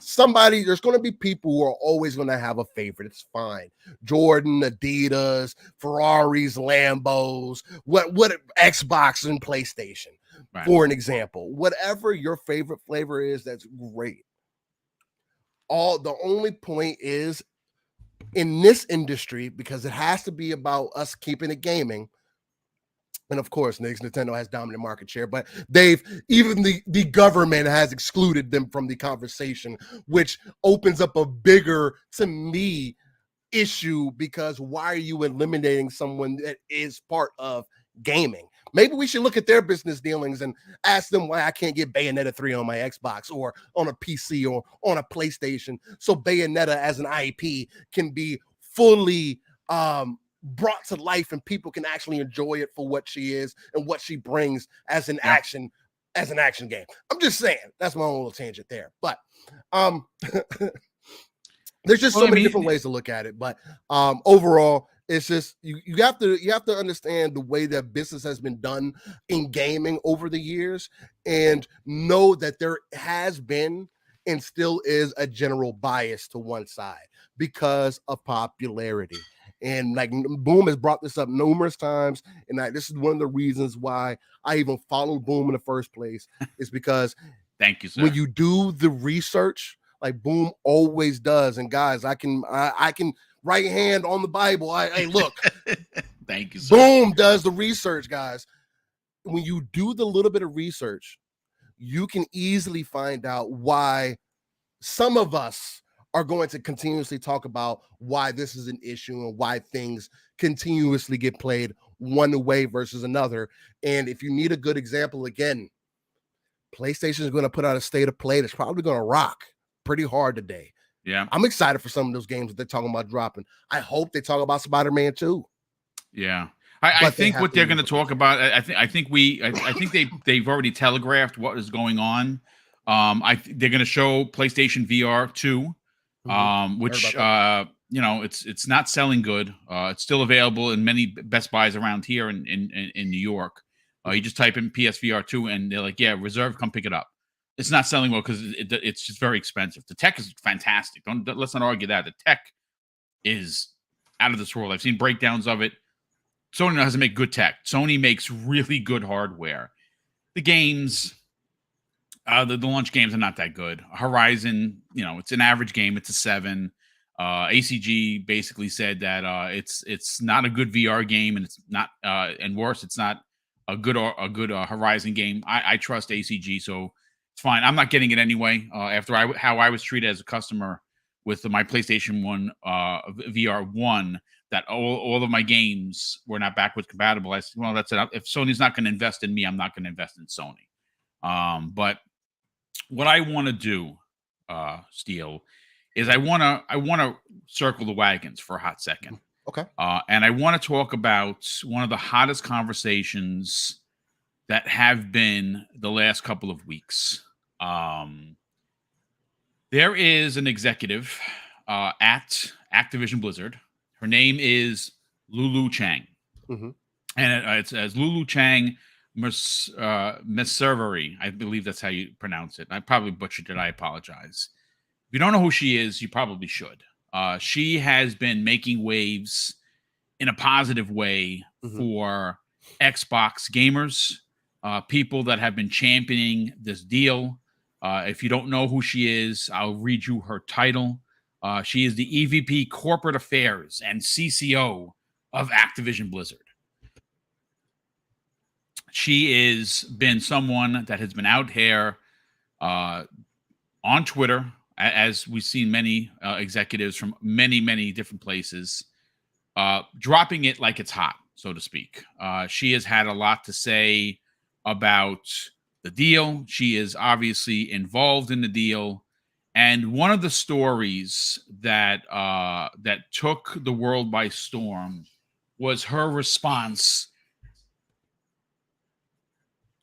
[SPEAKER 2] There's going to be people who are always going to have a favorite. It's fine. Jordan, Adidas, Ferraris, Lambos, what Xbox and PlayStation, right, for an example. Whatever your favorite flavor is, that's great. The only point is, in this industry, because it has to be about us keeping it gaming. And of course, Nintendo has dominant market share, but even the government has excluded them from the conversation, which opens up a bigger, to me, issue, because why are you eliminating someone that is part of gaming? Maybe we should look at their business dealings and ask them why I can't get Bayonetta 3 on my Xbox or on a PC or on a PlayStation, so Bayonetta as an IP can be fully brought to life and people can actually enjoy it for what she is and what she brings as an action game. I'm just saying, that's my own little tangent there, but there's just so many different ways to look at it. But overall, it's just you have to understand the way that business has been done in gaming over the years, and know that there has been and still is a general bias to one side because of popularity. And like Boom has brought this up numerous times, and this is one of the reasons why I even followed Boom in the first place, is because
[SPEAKER 1] thank you, sir.
[SPEAKER 2] When you do the research, like Boom always does, and guys, I can right hand on the Bible. Hey, look,
[SPEAKER 1] thank you, sir.
[SPEAKER 2] Boom does the research, guys. When you do the little bit of research, you can easily find out why some of us are going to continuously talk about why this is an issue and why things continuously get played one way versus another. And if you need a good example, again, PlayStation is going to put out a state of play that's probably going to rock pretty hard today.
[SPEAKER 1] Yeah.
[SPEAKER 2] I'm excited for some of those games that they're talking about dropping. I hope they talk about Spider-Man 2.
[SPEAKER 1] Yeah. I think what they're going to talk about, I think they've already telegraphed what is going on. They're going to show PlayStation VR 2. Which it's not selling good. It's still available in many Best Buys around here in New York. You just type in PSVR 2 and they're like, yeah, reserved, come pick it up. It's not selling well because it's just very expensive. The tech is fantastic. Let's not argue that. The tech is out of this world. I've seen breakdowns of it. Sony doesn't make good tech. Sony makes really good hardware. The games, the launch games are not that good. Horizon, it's an average game. It's a 7. ACG basically said that it's not a good VR game, and it's not, and worse, it's not a good Horizon game. I trust ACG, so it's fine. I'm not getting it anyway. After how I was treated as a customer with my PlayStation 1 VR 1, that all of my games were not backwards compatible. I said, well, that's it. If Sony's not going to invest in me, I'm not going to invest in Sony. But what I want to do, Steele, is I want to circle the wagons for a hot second.
[SPEAKER 2] Okay.
[SPEAKER 1] And I want to talk about one of the hottest conversations that have been the last couple of weeks. There is an executive at Activision Blizzard. Her name is Lulu Cheng.
[SPEAKER 2] Mm-hmm.
[SPEAKER 1] And it's as Lulu Cheng Messervery. I believe that's how you pronounce it. I probably butchered it. I apologize. If you don't know who she is, you probably should. She has been making waves in a positive way for Xbox gamers, people that have been championing this deal. If you don't know who she is, I'll read you her title. She is the EVP Corporate Affairs and CCO of Activision Blizzard. She has been someone that has been out here on Twitter, as we've seen many executives from many, many different places, dropping it like it's hot, so to speak. She has had a lot to say about the deal. She is obviously involved in the deal. And one of the stories that took the world by storm was her response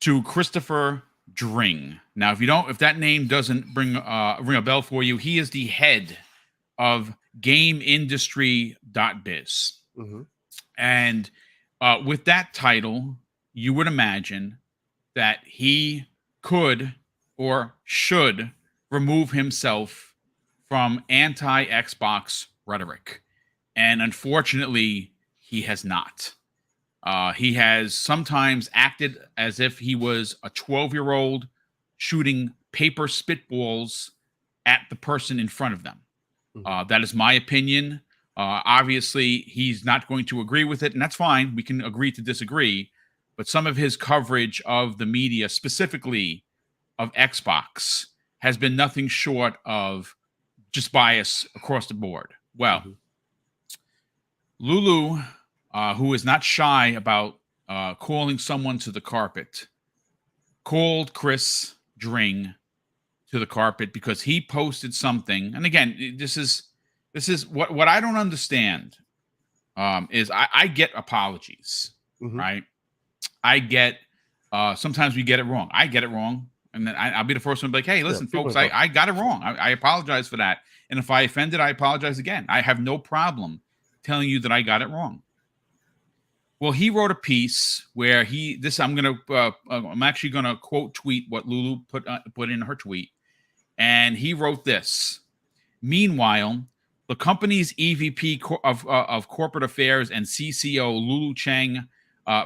[SPEAKER 1] to Christopher Dring. Now, if that name doesn't ring a bell for you, he is the head of GameIndustry.biz. And with that title, you would imagine that he could or should remove himself from anti-Xbox rhetoric. And unfortunately, he has not. He has sometimes acted as if he was a 12-year-old shooting paper spitballs at the person in front of them. That is my opinion. Obviously, he's not going to agree with it, and that's fine. We can agree to disagree. But some of his coverage of the media, specifically of Xbox, has been nothing short of just bias across the board. Well, Lulu, who is not shy about calling someone to the carpet, called Chris Dring to the carpet because he posted something. And again, this is what I don't understand is I get apologies, right? I get sometimes we get it wrong. I get it wrong. And then I'll be the first one to be like, hey, listen, folks, I got it wrong. I apologize for that. And if I offended, I apologize again. I have no problem telling you that I got it wrong. Well, he wrote a piece where I'm actually gonna quote tweet what Lulu put in her tweet, and he wrote this. Meanwhile, the company's EVP of Corporate Affairs and CCO Lulu Cheng,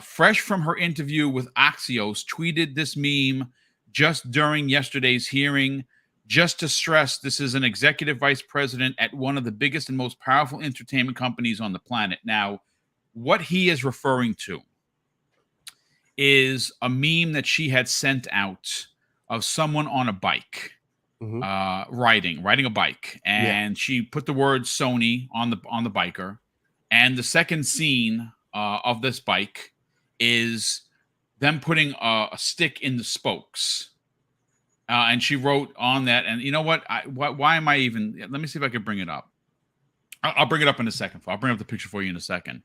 [SPEAKER 1] fresh from her interview with Axios, tweeted this meme just during yesterday's hearing. Just to stress, this is an executive vice president at one of the biggest and most powerful entertainment companies on the planet. Now, what he is referring to is a meme that she had sent out of someone on a bike, riding a bike, and she put the word Sony on the biker. And the second scene of this bike is them putting a stick in the spokes. And she wrote on that, and you know what? Why am I even? Let me see if I can bring it up. I'll bring it up in a second. I'll bring up the picture for you in a second.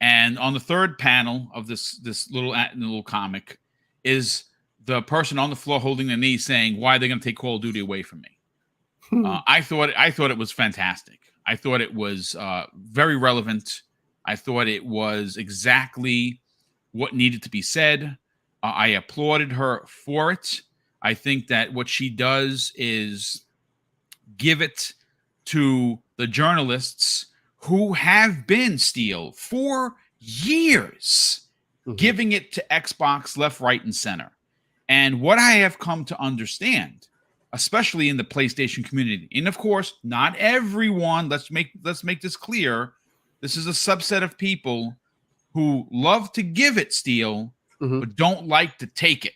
[SPEAKER 1] And on the third panel of this little comic is the person on the floor holding the knee saying, "Why are they going to take Call of Duty away from me?" I thought it was fantastic. I thought it was very relevant. I thought it was exactly what needed to be said. I applauded her for it. I think that what she does is give it to the journalists who have been Steel for years, giving it to Xbox left, right, and center. And what I have come to understand, especially in the PlayStation community, and of course, not everyone, let's make this clear, this is a subset of people who love to give it, Steel, but don't like to take it.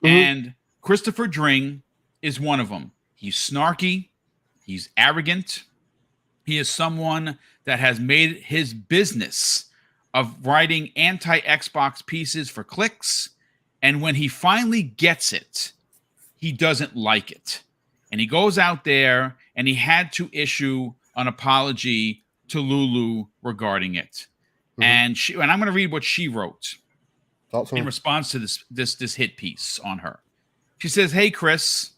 [SPEAKER 1] And Christopher Dring is one of them. He's snarky. He's arrogant. He is someone that has made his business of writing anti-Xbox pieces for clicks. And when he finally gets it, he doesn't like it. And he goes out there and he had to issue an apology to Lulu regarding it. And I'm going to read what she wrote. in response to this hit piece on her. She says, "Hey, Chris,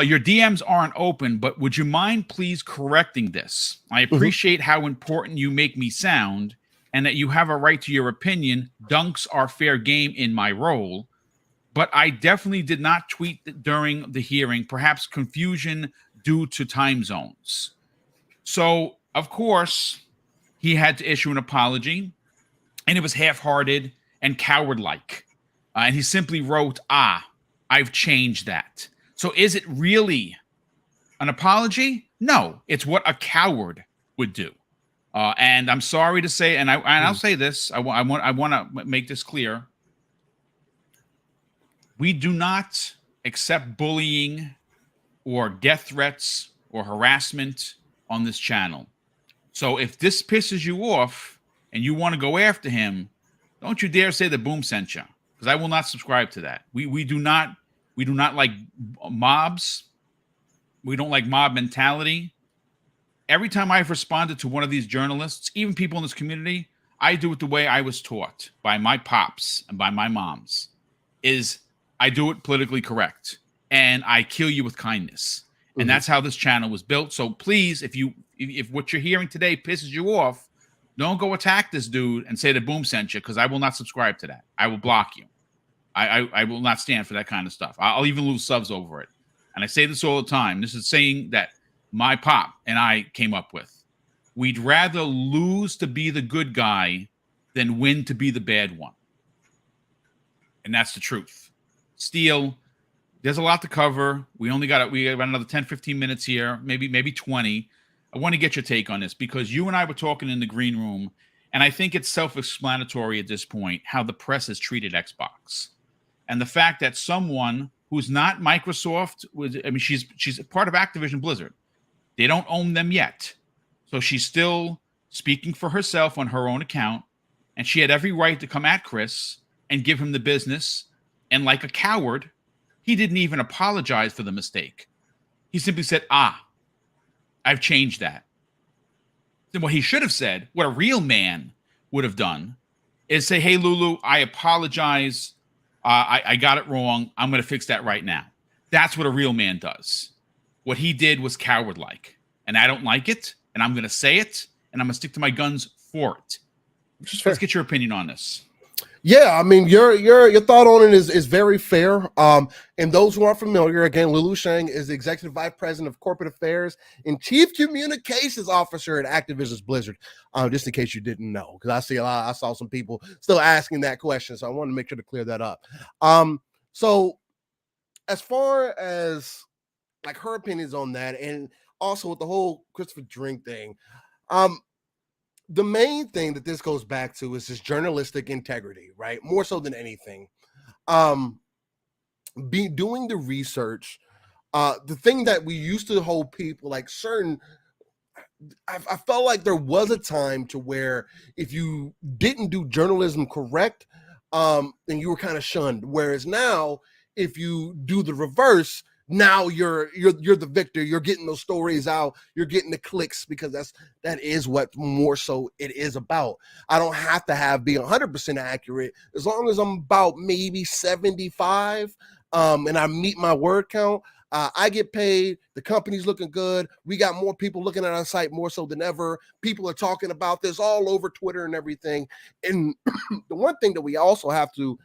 [SPEAKER 1] your DMs aren't open, but would you mind please correcting this? I appreciate how important you make me sound and that you have a right to your opinion. Dunks are fair game in my role, but I definitely did not tweet during the hearing, perhaps confusion due to time zones." So, of course, he had to issue an apology, and it was half-hearted and coward-like. And he simply wrote, I've changed that. So is it really an apology? No, it's what a coward would do. And I'm sorry to say, and I'll say this, I want to make this clear. We do not accept bullying or death threats or harassment on this channel. So if this pisses you off and you want to go after him, don't you dare say the Boom sent you, because I will not subscribe to that. We do not like mobs. We don't like mob mentality. Every time I've responded to one of these journalists, even people in this community, I do it the way I was taught by my pops and by my moms, is I do it politically correct, and I kill you with kindness. And that's how this channel was built. So please, if what you're hearing today pisses you off, don't go attack this dude and say the Boom sent you, because I will not subscribe to that. I will block you. I will not stand for that kind of stuff. I'll even lose subs over it. And I say this all the time. This is saying that my pop and I came up with. We'd rather lose to be the good guy than win to be the bad one. And that's the truth. Steel, there's a lot to cover. We got another 10, 15 minutes here, maybe 20. I want to get your take on this, because you and I were talking in the green room, and I think it's self-explanatory at this point how the press has treated Xbox. And the fact that someone who's not Microsoft, she's part of Activision Blizzard. They don't own them yet. So she's still speaking for herself on her own account, and she had every right to come at Chris and give him the business. And like a coward, he didn't even apologize for the mistake. He simply said, I've changed that. Then what he should have said, what a real man would have done, is say, hey, Lulu, I apologize. I got it wrong. I'm going to fix that right now. That's what a real man does. What he did was coward-like, and I don't like it, and I'm going to say it, and I'm going to stick to my guns for it. Let's get your opinion on this.
[SPEAKER 2] Yeah, I mean, your thought on it is very fair. And those who aren't familiar, again, Lulu Cheng is the Executive Vice President of Corporate Affairs and Chief Communications Officer at Activision Blizzard. Just in case you didn't know, because I saw some people still asking that question, so I wanted to make sure to clear that up. So as far as like her opinions on that, and also with the whole Christopher Drink thing, the main thing that this goes back to is this journalistic integrity, right? More so than anything. Doing the research, the thing that we used to hold people like certain, I felt like there was a time to where if you didn't do journalism correct, then you were kind of shunned. Whereas now, if you do the reverse, now you're the victor. You're getting those stories out. You're getting the clicks, because that is what more so it is about. I don't have to be 100% accurate, as long as I'm about maybe 75, and I meet my word count. I get paid. The company's looking good. We got more people looking at our site more so than ever. People are talking about this all over Twitter and everything. And the one thing that we also have to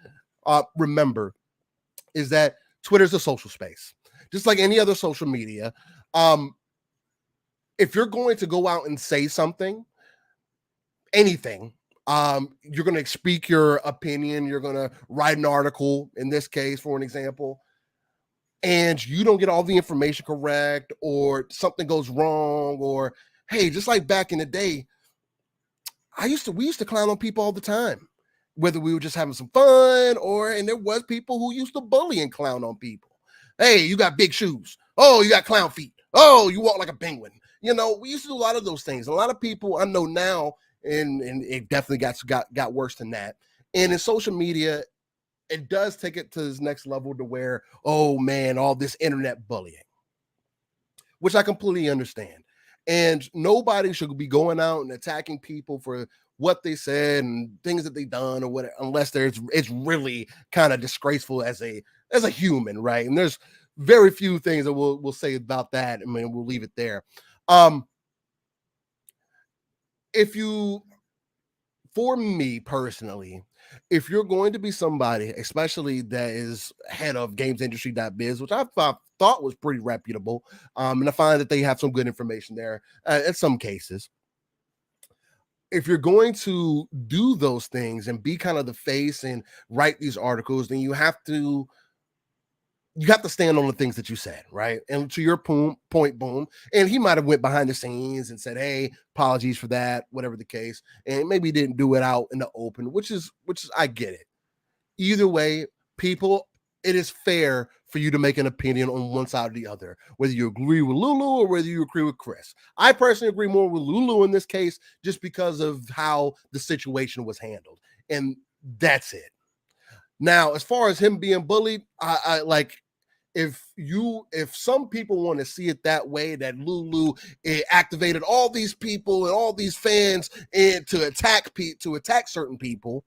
[SPEAKER 2] remember is that Twitter's a social space, just like any other social media. If you're going to go out and say something, anything, you're going to speak your opinion, you're going to write an article, in this case, for an example, and you don't get all the information correct, or something goes wrong, or, hey, just like back in the day, we used to clown on people all the time, whether we were just having some fun, and there was people who used to bully and clown on people. Hey, you got big shoes. Oh, you got clown feet. Oh, you walk like a penguin. You know, we used to do a lot of those things. A lot of people I know now, and it definitely got worse than that. And in social media, it does take it to this next level to where, oh man, all this internet bullying, which I completely understand. And nobody should be going out and attacking people for what they said and things that they done or whatever, unless it's really kind of disgraceful as a human, right? And there's very few things that we'll say about that. I mean, we'll leave it there. If you, for me personally, if you're going to be somebody, especially that is head of gamesindustry.biz, which I thought was pretty reputable, and I find that they have some good information there in some cases. If you're going to do those things and be kind of the face and write these articles, then you have to stand on the things that you said, right? And to your point, Boom, and he might have went behind the scenes and said, "Hey, apologies for that," whatever the case, and maybe didn't do it out in the open, which is I get it. Either way, people, it is fair for you to make an opinion on one side or the other, whether you agree with Lulu or whether you agree with Chris. I personally agree more with Lulu in this case, just because of how the situation was handled, and that's it. Now, as far as him being bullied, I like, if some people want to see it that way, that Lulu activated all these people and all these fans and to attack certain people,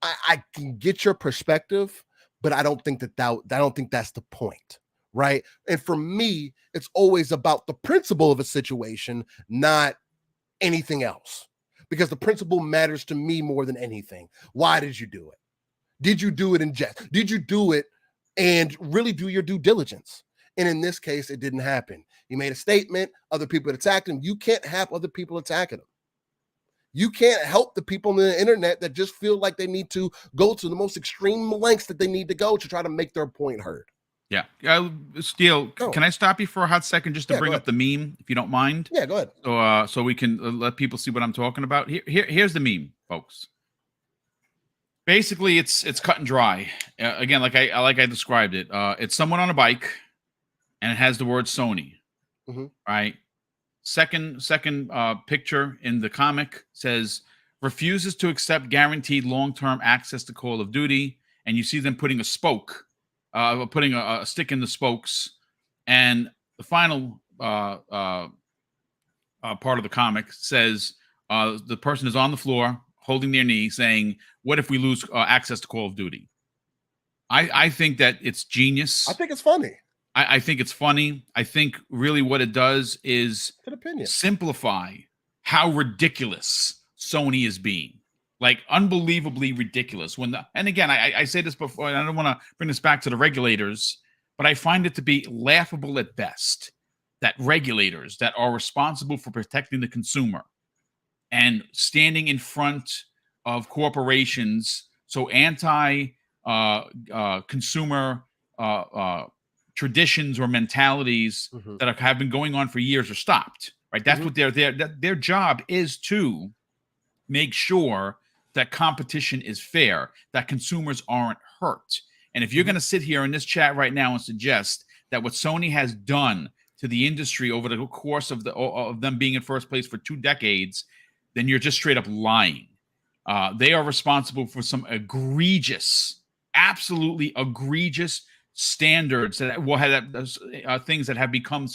[SPEAKER 2] I can get your perspective, but I don't think that's the point, right? And for me, it's always about the principle of a situation, not anything else, because the principle matters to me more than anything. Why did you do it? Did you do it in jest? Did you do it and really do your due diligence? And in this case, it didn't happen. He made a statement, other people attacked him. You can't have other people attacking him. You can't help the people on the internet that just feel like they need to go to the most extreme lengths that they need to go to try to make their point heard.
[SPEAKER 1] Yeah. Steele, can I stop you for a hot second just to bring up the meme, if you don't mind?
[SPEAKER 2] Yeah, go ahead.
[SPEAKER 1] So we can let people see what I'm talking about. Here's the meme, folks. Basically, it's cut and dry. Again, like I described it. It's someone on a bike, and it has the word Sony.
[SPEAKER 2] Mm-hmm.
[SPEAKER 1] Right. Second picture in the comic says refuses to accept guaranteed long-term access to Call of Duty, and you see them putting a spoke, putting a stick in the spokes, and the final part of the comic says the person is on the floor holding their knee, saying, "What if we lose access to Call of Duty?" I think that it's genius.
[SPEAKER 2] I think it's funny.
[SPEAKER 1] I think it's funny. I think really what it does is simplify how ridiculous Sony is being. Like, unbelievably ridiculous. And again, I say this before, and I don't want to bring this back to the regulators, but I find it to be laughable at best that regulators that are responsible for protecting the consumer and standing in front of corporations, so anti-consumer traditions or mentalities that have been going on for years are stopped, right? That's what their job is, to make sure that competition is fair, that consumers aren't hurt. And if you're going to sit here in this chat right now and suggest that what Sony has done to the industry over the course of them being in first place for 2 decades, then you're just straight up lying. They are responsible for some absolutely egregious standards that will have things that have become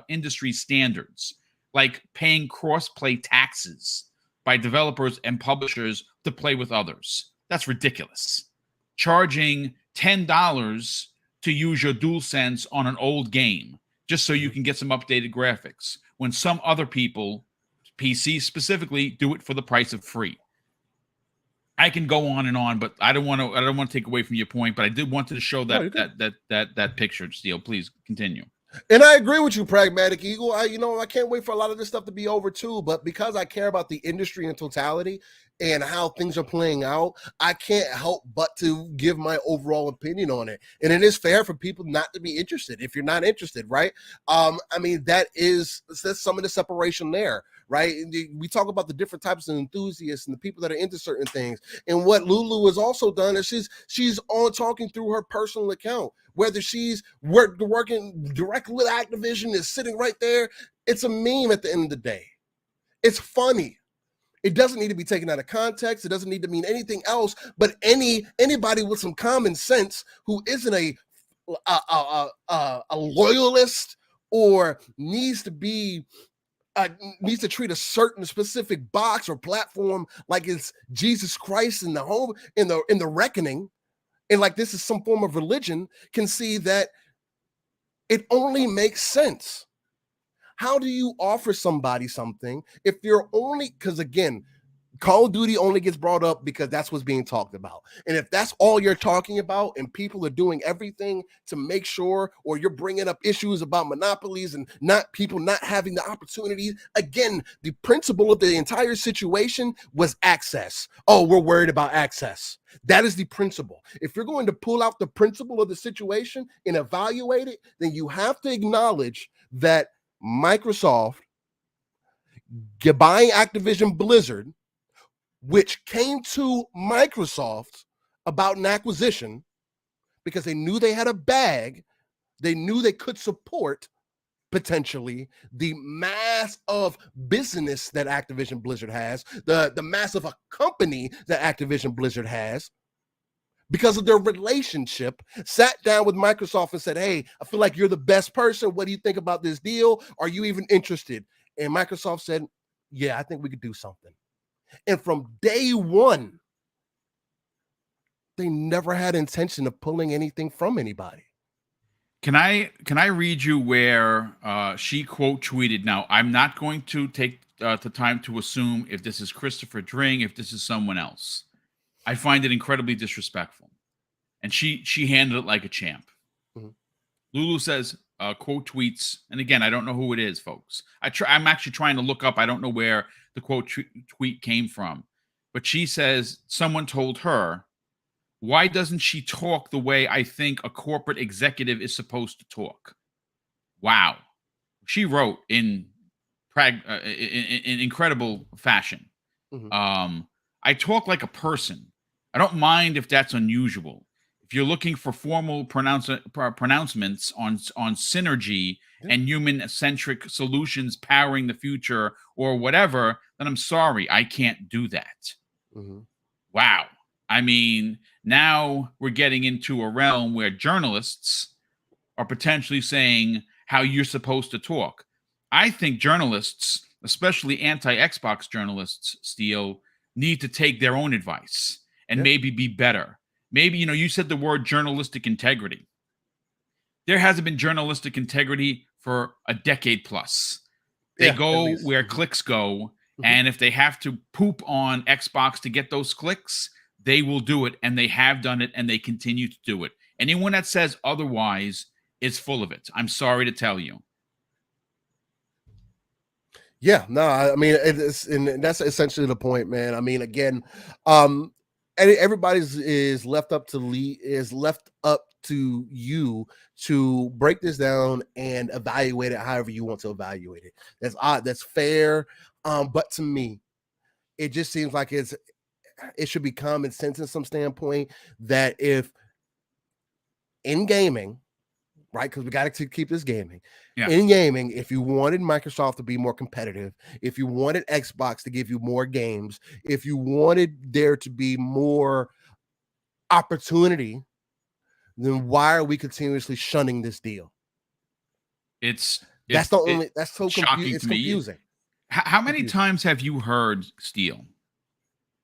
[SPEAKER 1] industry standards, like paying cross-play taxes by developers and publishers to play with others. That's ridiculous. Charging $10 to use your DualSense on an old game just so you can get some updated graphics, when some other people, PC specifically, do it for the price of free. I can go on, but I don't want to take away from your point. But I did want to show that picture, Steele. Please continue.
[SPEAKER 2] And I agree with you, Pragmatic Eagle. I can't wait for a lot of this stuff to be over too. But because I care about the industry in totality and how things are playing out, I can't help but to give my overall opinion on it. And it is fair for people not to be interested if you're not interested, right? I mean, that's some of the separation there, right? We talk about the different types of enthusiasts and the people that are into certain things. And what Lulu has also done is she's on talking through her personal account, whether she's working directly with Activision, is sitting right there. It's a meme at the end of the day. It's funny. It doesn't need to be taken out of context. It doesn't need to mean anything else. But anybody with some common sense who isn't a loyalist or needs to be needs to treat a certain specific box or platform like it's Jesus Christ in the home in the reckoning, and like this is some form of religion, can see that it only makes sense. How do you offer somebody something if you're only, because again, Call of Duty only gets brought up because that's what's being talked about. And if that's all you're talking about and people are doing everything to make sure, or you're bringing up issues about monopolies and not people not having the opportunity, again, the principle of the entire situation was access. Oh, we're worried about access. That is the principle. If you're going to pull out the principle of the situation and evaluate it, then you have to acknowledge that Microsoft buying Activision Blizzard, which came to Microsoft about an acquisition because they knew they had a bag, they knew they could support potentially the mass of business that Activision Blizzard has, the mass of a company that Activision Blizzard has, because of their relationship, sat down with Microsoft and said, hey, I feel like you're the best person. What do you think about this deal? Are you even interested? And Microsoft said, yeah, I think we could do something. And from day one, they never had intention of pulling anything from anybody.
[SPEAKER 1] Can I read you where she quote tweeted? Now, I'm not going to take the time to assume if this is Christopher Dring, if this is someone else. I find it incredibly disrespectful. And she handled it like a champ. Mm-hmm. Lulu says, quote tweets, and again, I don't know who it is, folks. I'm actually trying to look up. I don't know where the quote tweet came from. But she says, someone told her, why doesn't she talk the way I think a corporate executive is supposed to talk? Wow. She wrote in incredible fashion. Mm-hmm. I talk like a person. I don't mind if that's unusual. If you're looking for formal pronouncements on synergy and human-centric solutions powering the future or whatever, then I'm sorry, I can't do that. Mm-hmm. Wow. I mean, now we're getting into a realm where journalists are potentially saying how you're supposed to talk. I think journalists, especially anti-Xbox journalists, Steele, need to take their own advice and maybe be better. Maybe, you said the word journalistic integrity. There hasn't been journalistic integrity for a decade plus. They go where clicks go, and if they have to poop on Xbox to get those clicks, they will do it, and they have done it, and they continue to do it. Anyone that says otherwise is full of it. I'm sorry to tell you.
[SPEAKER 2] Yeah, no, I mean, and that's essentially the point, man. I mean, again, everybody's is left up to you to break this down and evaluate it however you want to evaluate it. That's fair. But to me, it just seems like it should be common sense in some standpoint that if in gaming, right? Because we got to keep this gaming. Yeah. In gaming, if you wanted Microsoft to be more competitive, if you wanted Xbox to give you more games, if you wanted there to be more opportunity, then why are we continuously shunning this deal? That's so
[SPEAKER 1] shocking to me.
[SPEAKER 2] Confusing.
[SPEAKER 1] How many times have you heard, Steele?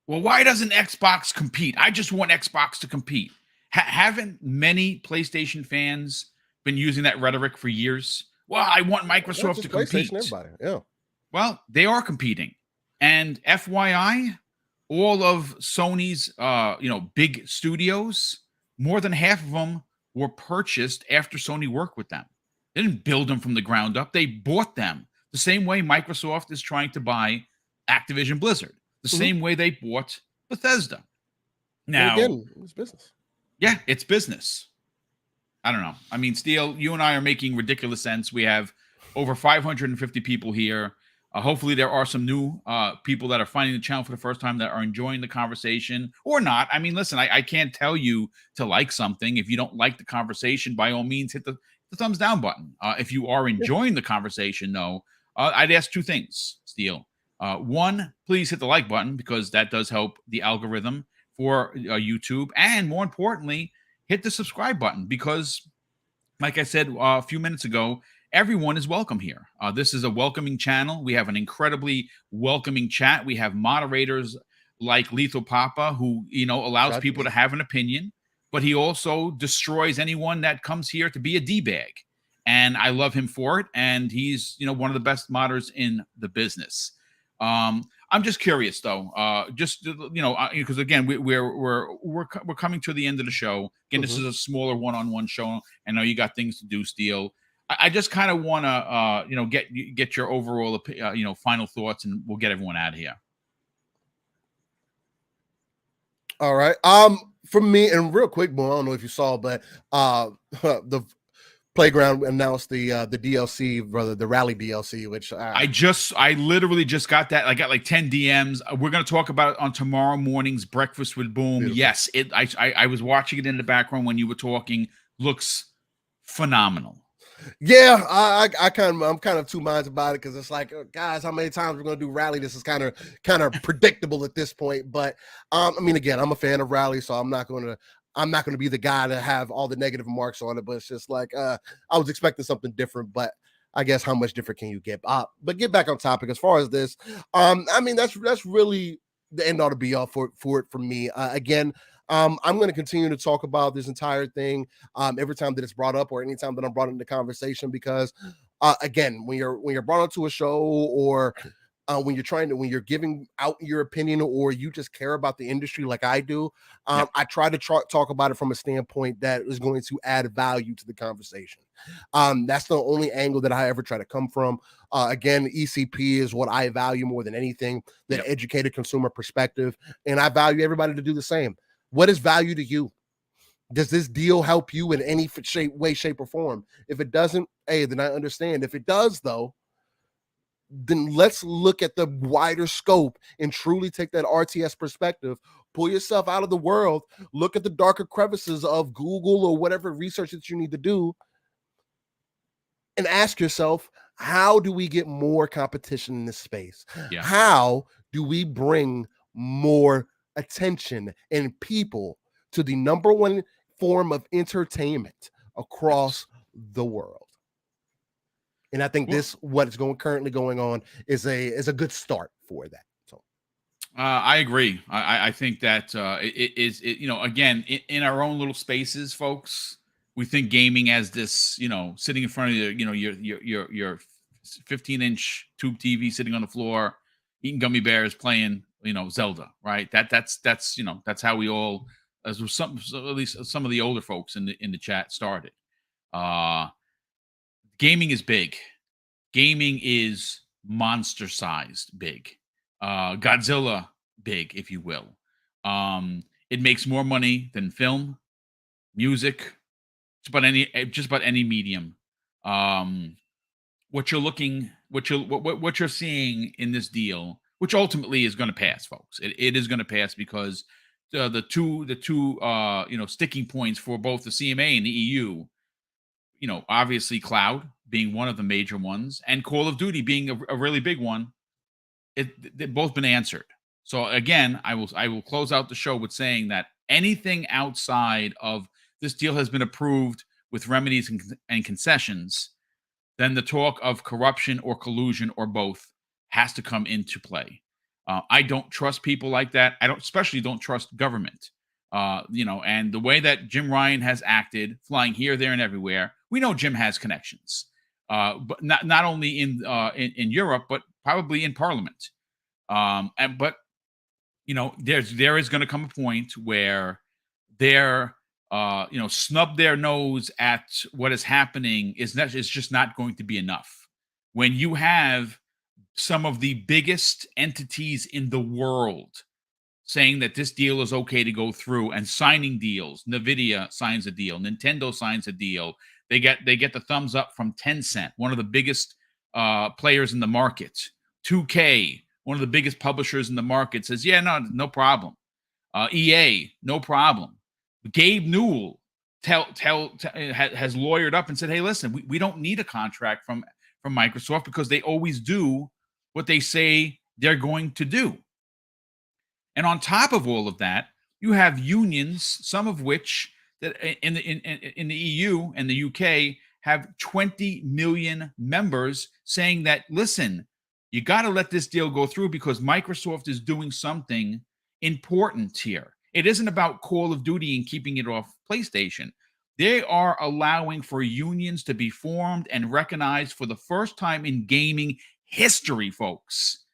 [SPEAKER 1] Well, why doesn't Xbox compete? I just want Xbox to compete. Haven't many PlayStation fans been using that rhetoric for years? Well, I want Microsoft to compete.
[SPEAKER 2] Everybody. Yeah.
[SPEAKER 1] Well, they are competing. And FYI, all of Sony's big studios, more than half of them were purchased after Sony worked with them. They didn't build them from the ground up. They bought them the same way Microsoft is trying to buy Activision Blizzard, the same way they bought Bethesda. Now,
[SPEAKER 2] again, it's business.
[SPEAKER 1] Yeah, it's business. I don't know. I mean, Steele, you and I are making ridiculous sense. We have over 550 people here. Hopefully there are some new people that are finding the channel for the first time that are enjoying the conversation or not. I mean, listen, I can't tell you to like something. If you don't like the conversation, by all means, hit the thumbs down button. If you are enjoying the conversation, though, I'd ask two things, Steele. One, please hit the like button because that does help the algorithm for YouTube. And more importantly, hit the subscribe button because, like I said a few minutes ago, everyone is welcome here. This is a welcoming channel. We have an incredibly welcoming chat. We have moderators like Lethal Papa, who allows people to have an opinion, but he also destroys anyone that comes here to be a d-bag. And I love him for it. And he's one of the best modders in the business. I'm just curious though, because again we're coming to the end of the show. Again, this is a smaller one-on-one show. I know you got things to do, Steele. I just kind of want to get your overall final thoughts, and we'll get everyone out of here.
[SPEAKER 2] All right. For me, and real quick, Boom, I don't know if you saw, but the Playground announced the DLC, brother, the Rally DLC, which
[SPEAKER 1] I literally just got that. I got like 10 DMs. We're gonna talk about it on tomorrow morning's Breakfast with Boom. Beautiful. Yes, I was watching it in the background when you were talking. Looks phenomenal.
[SPEAKER 2] Yeah, I'm kind of two minds about it, because it's like, guys, how many times we're gonna do Rally? This is kind of predictable at this point. But I mean, again, I'm a fan of Rally, so I'm not gonna be the guy to have all the negative marks on it. But it's just like I was expecting something different, but I guess how much different can you get? But get back on topic. As far as this, I mean, that's really the end all to be all for me. Again, I'm going to continue to talk about this entire thing every time that it's brought up, or anytime that I'm brought into conversation, because again, when you're brought onto a show, or when you're giving out your opinion, or you just care about the industry like I do, I try to talk about it from a standpoint that is going to add value to the conversation. That's the only angle that I ever try to come from. Again, ECP is what I value more than anything, the educated consumer perspective, and I value everybody to do the same. What is value to you? Does this deal help you in any way, shape, or form? If it doesn't, hey, then I understand. If it does, though, then let's look at the wider scope and truly take that RTS perspective. Pull yourself out of the world, look at the darker crevices of Google or whatever research that you need to do, and ask yourself, how do we get more competition in this space? Yeah. How do we bring more attention and people to the number one form of entertainment across the world? And I think what is currently going on is a good start for that. So
[SPEAKER 1] I agree. I think that it is again, in our own little spaces, folks, we think gaming as this, sitting in front of your 15-inch tube TV, sitting on the floor, eating gummy bears, playing Zelda, right? That's how we all, as at least some of the older folks in the chat started. Gaming is big. Gaming is monster-sized big. Godzilla big, if you will. It makes more money than film, music, just about any medium. What you're seeing in this deal, which ultimately is going to pass, folks. It is going to pass, because the two sticking points for both the CMA and the EU, obviously cloud being one of the major ones, and Call of Duty being a really big one. They've both been answered. So again, I will close out the show with saying that anything outside of this deal has been approved with remedies and concessions, then the talk of corruption or collusion or both has to come into play. I don't trust people like that. Especially don't trust government. And the way that Jim Ryan has acted, flying here, there, and everywhere, we know Jim has connections, but not only in Europe, but probably in Parliament. But there is going to come a point where they're snub their nose at what is happening. It's just not going to be enough. When you have some of the biggest entities in the world saying that this deal is okay to go through and signing deals, NVIDIA signs a deal, Nintendo signs a deal, they get the thumbs up from Tencent, one of the biggest players in the market. 2K, one of the biggest publishers in the market, says, yeah, no problem. EA, no problem. Gabe Newell has lawyered up and said, hey, listen, we don't need a contract from Microsoft, because they always do what they say they're going to do. And on top of all of that, you have unions, some of which that in the EU and the UK have 20 million members saying that, listen, you got to let this deal go through because Microsoft is doing something important here. It isn't about Call of Duty and keeping it off PlayStation. They are allowing for unions to be formed and recognized for the first time in gaming history, folks.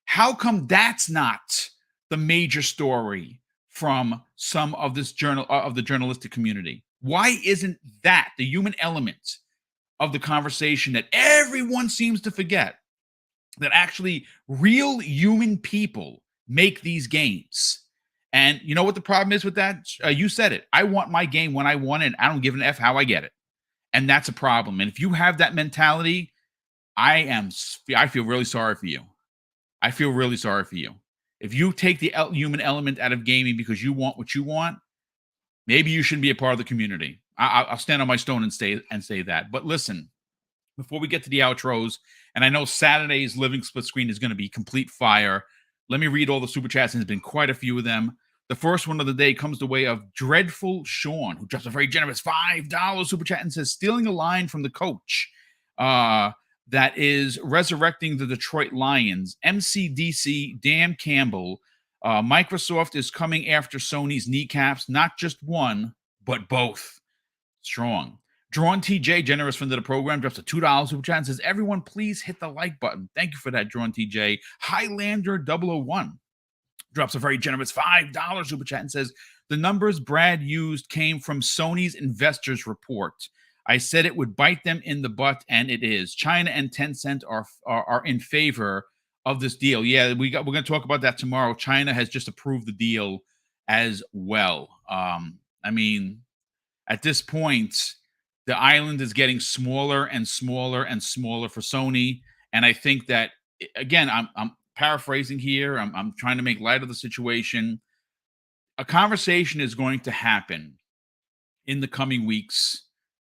[SPEAKER 1] How come that's not the major story from some of this of the journalistic community? Why isn't that the human element of the conversation that everyone seems to forget? That actually real human people make these games. And you know what the problem is with that? You said it. I want my game when I want it. I don't give an F how I get it. And that's a problem. And if you have that mentality, I feel really sorry for you. I feel really sorry for you. If you take the human element out of gaming because you want what you want, maybe you shouldn't be a part of the community. I'll stand on my stone and say that. But listen, before we get to the outros, and I know Saturday's Living Split Screen is going to be complete fire. Let me read all the super chats, and there's been quite a few of them. The first one of the day comes the way of Dreadful Sean, who drops a very generous $5 super chat and says, stealing a line from the coach that is resurrecting the Detroit Lions, MCDC, Dan Campbell. Microsoft is coming after Sony's kneecaps, not just one, but both. Strong. Drawn TJ, generous friend of the program, drops a $2 super chat and says, everyone, please hit the like button. Thank you for that, Drawn TJ. Highlander 001 drops a very generous $5 super chat and says, the numbers Brad used came from Sony's investors report. I said it would bite them in the butt, and it is. China and Tencent are in favor of this deal. Yeah, we're going to talk about that tomorrow. China has just approved the deal as well. I mean, at this point, the island is getting smaller and smaller and smaller for Sony. And I think that, again, I'm paraphrasing here. I'm trying to make light of the situation. A conversation is going to happen in the coming weeks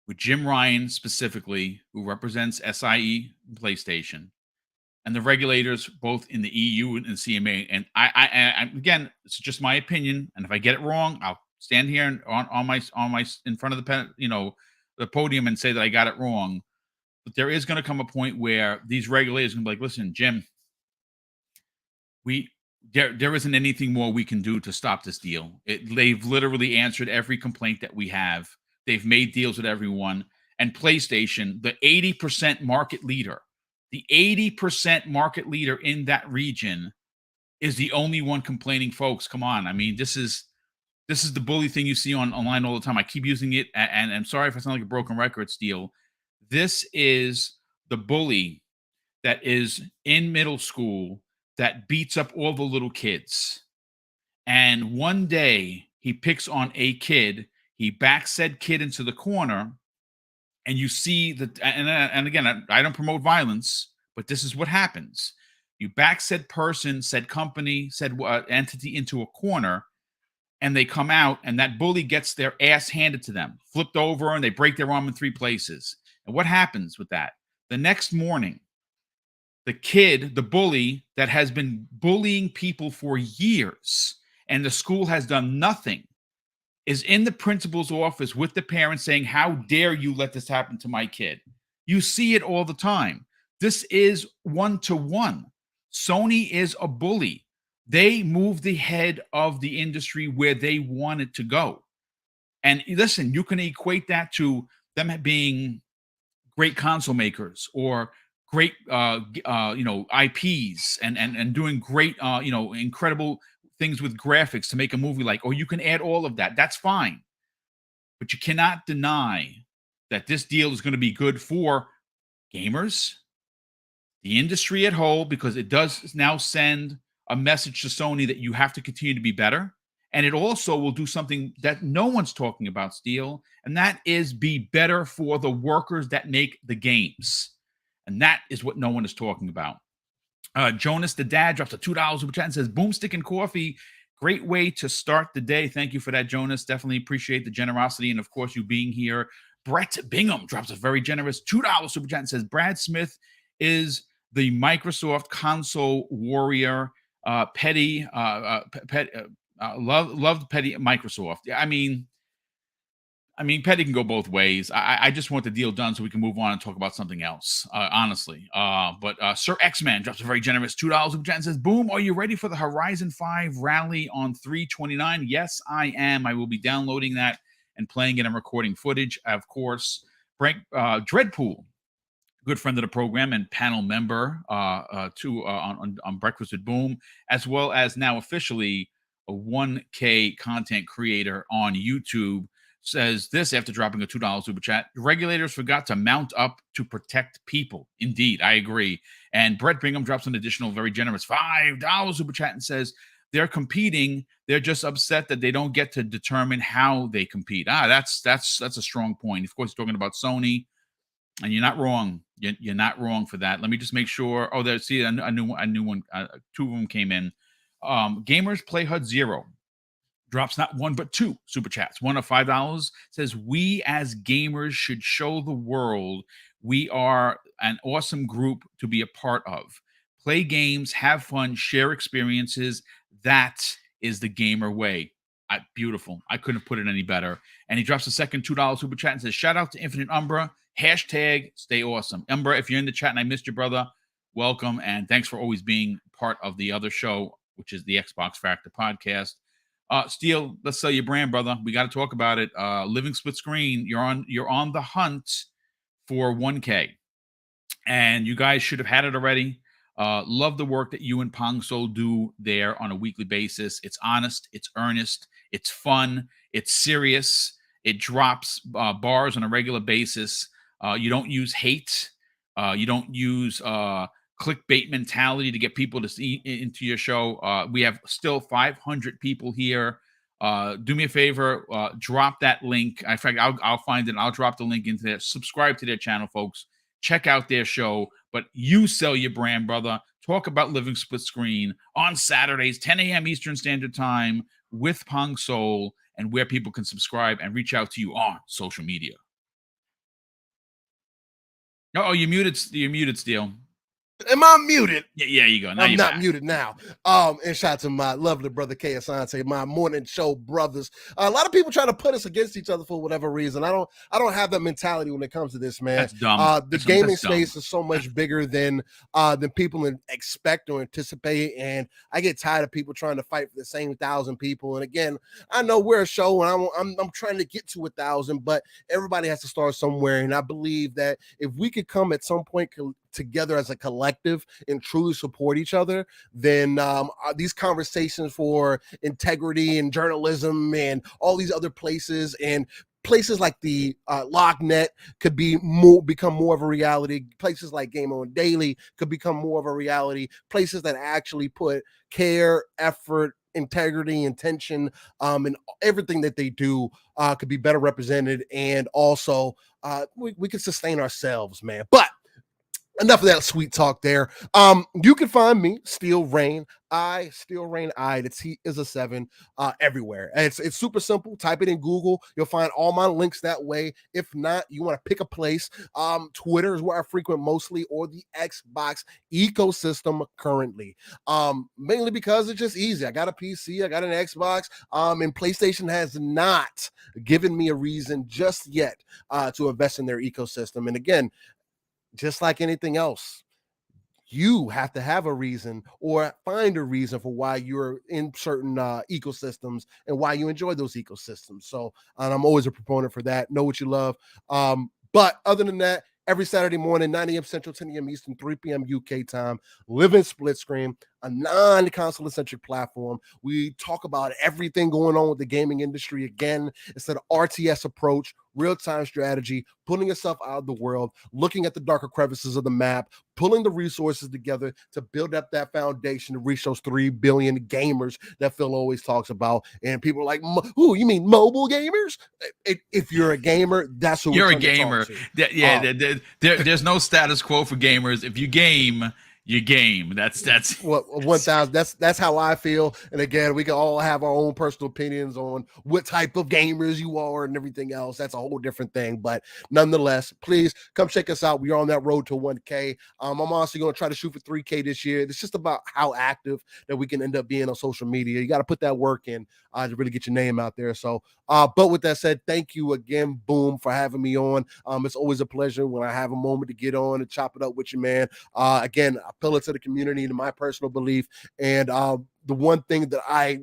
[SPEAKER 1] with Jim Ryan specifically, who represents SIE PlayStation, and the regulators both in the EU and CMA. And I again, it's just my opinion. And if I get it wrong, I'll stand here and on my in front of the podium and say that I got it wrong. But there is going to come a point where these regulators are going to be like, listen, Jim, there isn't anything more we can do to stop this deal. They've literally answered every complaint that we have. They've made deals with everyone. And PlayStation, the 80% market leader, in that region is the only one complaining. Folks, come on. I mean, this is the bully thing you see online all the time. I keep using it, and I'm sorry if I sound like a broken record, Steele. This is the bully that is in middle school that beats up all the little kids. And one day he picks on a kid. He backs said kid into the corner, and you see that. And again, I don't promote violence, but this is what happens. You back said person, said company, said entity into a corner, and they come out, and that bully gets their ass handed to them, flipped over, and they break their arm in 3 places. And what happens with that? The next morning, the kid, the bully that has been bullying people for years, and the school has done nothing, is in the principal's office with the parents saying, how dare you let this happen to my kid? You see it all the time. This is one-to-one. Sony is a bully. They move the head of the industry where they want it to go. And listen, you can equate that to them being great console makers or great, IPs and doing great, incredible things with graphics to make a movie like, or you can add all of that. That's fine. But you cannot deny that this deal is going to be good for gamers, the industry at whole, because it does now send a message to Sony that you have to continue to be better. And it also will do something that no one's talking about, Steele, and that is be better for the workers that make the games. And that is what no one is talking about. Jonas the Dad drops a $2 super chat and says, Boomstick and coffee, great way to start the day. Thank you for that, Jonas. Definitely appreciate the generosity and, of course, you being here. Brett Bingham drops a very generous $2 super chat and says, Brad Smith is the Microsoft console warrior. Loved petty Microsoft. I mean, I mean, petty can go both ways. I just want the deal done so we can move on and talk about something else, honestly. But Sir X-Man drops a very generous $2 super chat and says, Boom, are you ready for the Horizon 5 rally on 3/29? Yes, I am. I will be downloading that and playing it and recording footage. Of course, Dreadpool, good friend of the program and panel member on Breakfast with Boom, as well as now officially a 1K content creator on YouTube, says this after dropping a $2 super chat. Regulators forgot to mount up to protect people. Indeed, I agree. And Brett Bingham drops an additional very generous $5 super chat and says they're competing. They're just upset that they don't get to determine how they compete. That's a strong point. Of course, talking about Sony, and you're not wrong. You're not wrong for that. Let me just make sure. Oh, there's a new one. Two of them came in. Gamers Play HUD Zero drops not one but two super chats. One of $5 says, we as gamers should show the world we are an awesome group to be a part of. Play games, have fun, share experiences. That is the gamer way. Beautiful. I couldn't have put it any better. And he drops a second $2 super chat and says, shout out to Infinite Umbra. Hashtag stay awesome. Umbra, if you're in the chat and I missed you, brother, welcome. And thanks for always being part of the other show, which is the Xbox Factor podcast. Steele, let's sell your brand, brother. We got to talk about it. Living Split Screen, you're on the hunt for 1K, and you guys should have had it already. Love the work that you and Pong Soul do there on a weekly basis. It's honest, it's earnest, it's fun, it's serious. It drops bars on a regular basis. You don't use hate. You don't use clickbait mentality to get people to see into your show. We have still 500 people here. Do me a favor, drop that link. In fact, I'll find it. I'll drop the link into there. Subscribe to their channel, folks. Check out their show. But you sell your brand, brother. Talk about Living Split Screen on Saturdays, 10 a.m. Eastern Standard Time with Pong Soul, and where people can subscribe and reach out to you on social media. Oh, you're muted, Steele.
[SPEAKER 2] Am I muted?
[SPEAKER 1] Yeah, you go. Now
[SPEAKER 2] I'm not
[SPEAKER 1] back.
[SPEAKER 2] muted now. And shout out to my lovely brother K Asante, my morning show brothers. A lot of people try to put us against each other for whatever reason. I don't have that mentality when it comes to this, man.
[SPEAKER 1] That's dumb.
[SPEAKER 2] The gaming space is so much bigger than people expect or anticipate, and I get tired of people trying to fight for the same 1,000 people. And again, I know we're a show, and I'm trying to get to 1,000, but everybody has to start somewhere. And I believe that if we could come at some point together as a collective and truly support each other, then these conversations for integrity and journalism and all these other places and places like the LockNet could become more of a reality. Places like Game On Daily could become more of a reality. Places that actually put care, effort, integrity, intention, and everything that they do could be better represented. And also we could sustain ourselves, man. But enough of that sweet talk there. You can find me, Steel Rain. The T is a 7 everywhere. And it's super simple. Type it in Google. You'll find all my links that way. If not, you want to pick a place. Twitter is where I frequent mostly, or the Xbox ecosystem currently. Mainly because it's just easy. I got a PC, I got an Xbox, and PlayStation has not given me a reason just yet to invest in their ecosystem. And again, just like anything else, you have to have a reason or find a reason for why you're in certain ecosystems and why you enjoy those ecosystems. So I'm always a proponent for that. Know what you love. But other than that, every Saturday morning, 9 a.m. Central, 10 a.m. Eastern, 3 p.m. UK time, Living Split Screen, a non-console-centric platform. We talk about everything going on with the gaming industry. Again, it's an RTS approach, real-time strategy, pulling yourself out of the world, looking at the darker crevices of the map, pulling the resources together to build up that foundation to reach those 3 billion gamers that Phil always talks about. And people are like, "Who, you mean mobile gamers?" If you're a gamer, that's who
[SPEAKER 1] you're a gamer. There's no status quo for gamers. If you game, your game. That's
[SPEAKER 2] what 1,000. That's how I feel. And again, we can all have our own personal opinions on what type of gamers you are and everything else. That's a whole different thing. But nonetheless, please come check us out. We are on that road to 1K. I'm also going to try to shoot for 3K this year. It's just about how active that we can end up being on social media. You got to put that work in to really get your name out there. So, but with that said, thank you again, Boom, for having me on. It's always a pleasure when I have a moment to get on and chop it up with you, man. Again, I appeal it to the community, to my personal belief. And the one thing that I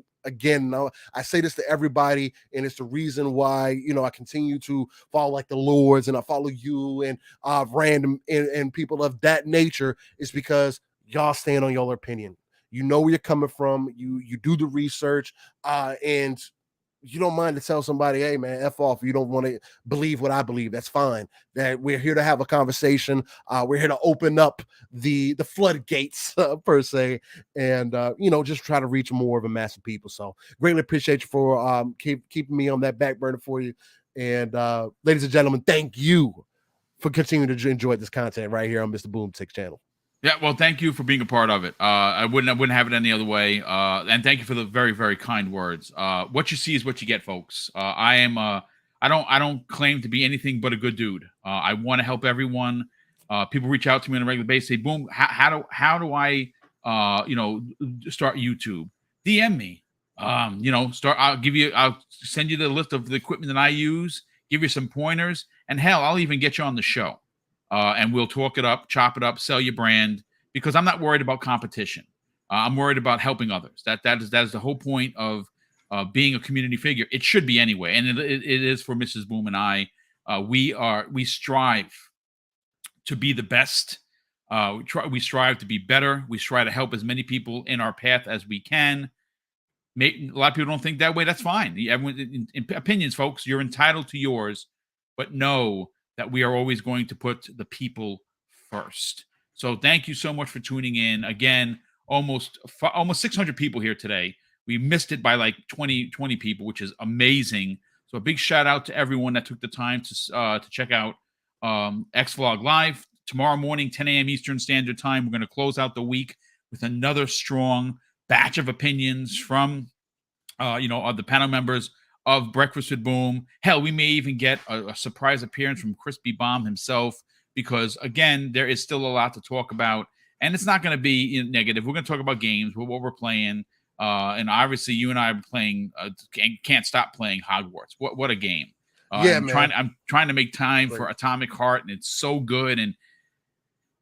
[SPEAKER 2] say this to everybody, and it's the reason why, I continue to follow like the Lords and I follow you and random and people of that nature, is because y'all stand on your opinion. You know where you're coming from. You do the research, and you don't mind to tell somebody, hey man, F off. You don't want to believe what I believe. That's fine. That we're here to have a conversation. We're here to open up the floodgates per se, and just try to reach more of a mass of people. So greatly appreciate you for keeping me on that back burner for you. And ladies and gentlemen, thank you for continuing to enjoy this content right here on Mr. BoomStick channel.
[SPEAKER 1] Yeah, well, thank you for being a part of it. I wouldn't have it any other way. And thank you for the very, very kind words. What you see is what you get, folks. I don't claim to be anything but a good dude. I want to help everyone. People reach out to me on a regular basis, say, "Boom, how do I, start YouTube?" DM me. I'll send you the list of the equipment that I use, give you some pointers, and hell, I'll even get you on the show. And we'll talk it up, chop it up, sell your brand, because I'm not worried about competition. I'm worried about helping others. That is the whole point of being a community figure. It should be anyway, and it is for Mrs. Boom and I. We strive to be the best. We strive to be better. We try to help as many people in our path as we can. A lot of people don't think that way. That's fine. Everyone, in opinions, folks, you're entitled to yours, but know that we are always going to put the people first. So thank you so much for tuning in. Again, almost 600 people here today. We missed it by like 20 people, which is amazing. So a big shout out to everyone that took the time to check out XVlog Live. Tomorrow morning, 10 a.m. Eastern Standard Time, we're going to close out the week with another strong batch of opinions from the panel members of Breakfast with Boom. Hell, we may even get a surprise appearance from Crispy Bomb himself, because again, there is still a lot to talk about, and it's not going to be negative. We're going to talk about games, what we're playing, and obviously you and I are playing. Can't stop playing Hogwarts. What a game! I'm trying to make time for Atomic Heart, and it's so good. And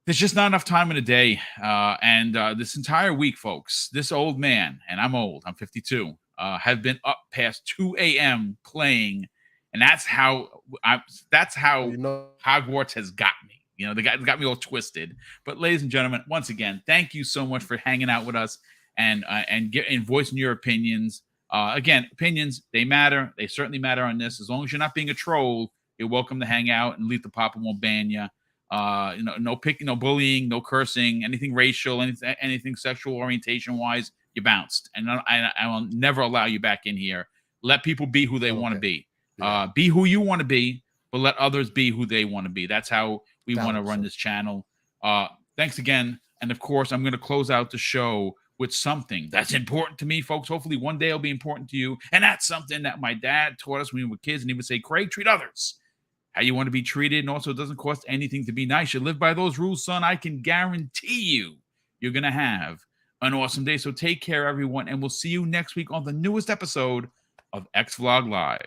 [SPEAKER 1] there's just not enough time in a day. And this entire week, folks, this old man, and I'm old. I'm 52. Have been up past 2 a.m. playing, and that's how Hogwarts has got me. They got me all twisted. But ladies and gentlemen, once again, thank you so much for hanging out with us and voicing your opinions. Again, opinions, they matter. They certainly matter on this. As long as you're not being a troll, you're welcome to hang out, and Lethal Papa won't ban you. No picking, no bullying, no cursing, anything racial, anything sexual orientation wise. You bounced, and I will never allow you back in here. Let people be who they want to be. Be who you want to be, but let others be who they want to be. That's how we want to run this channel. Thanks again. And of course, I'm going to close out the show with something that's important to me, folks. Hopefully one day it'll be important to you. And that's something that my dad taught us when we were kids. And he would say, Craig, treat others how you want to be treated. And also, it doesn't cost anything to be nice. You live by those rules, son. I can guarantee you're going to have an awesome day. So take care, everyone, and we'll see you next week on the newest episode of XVlog Live.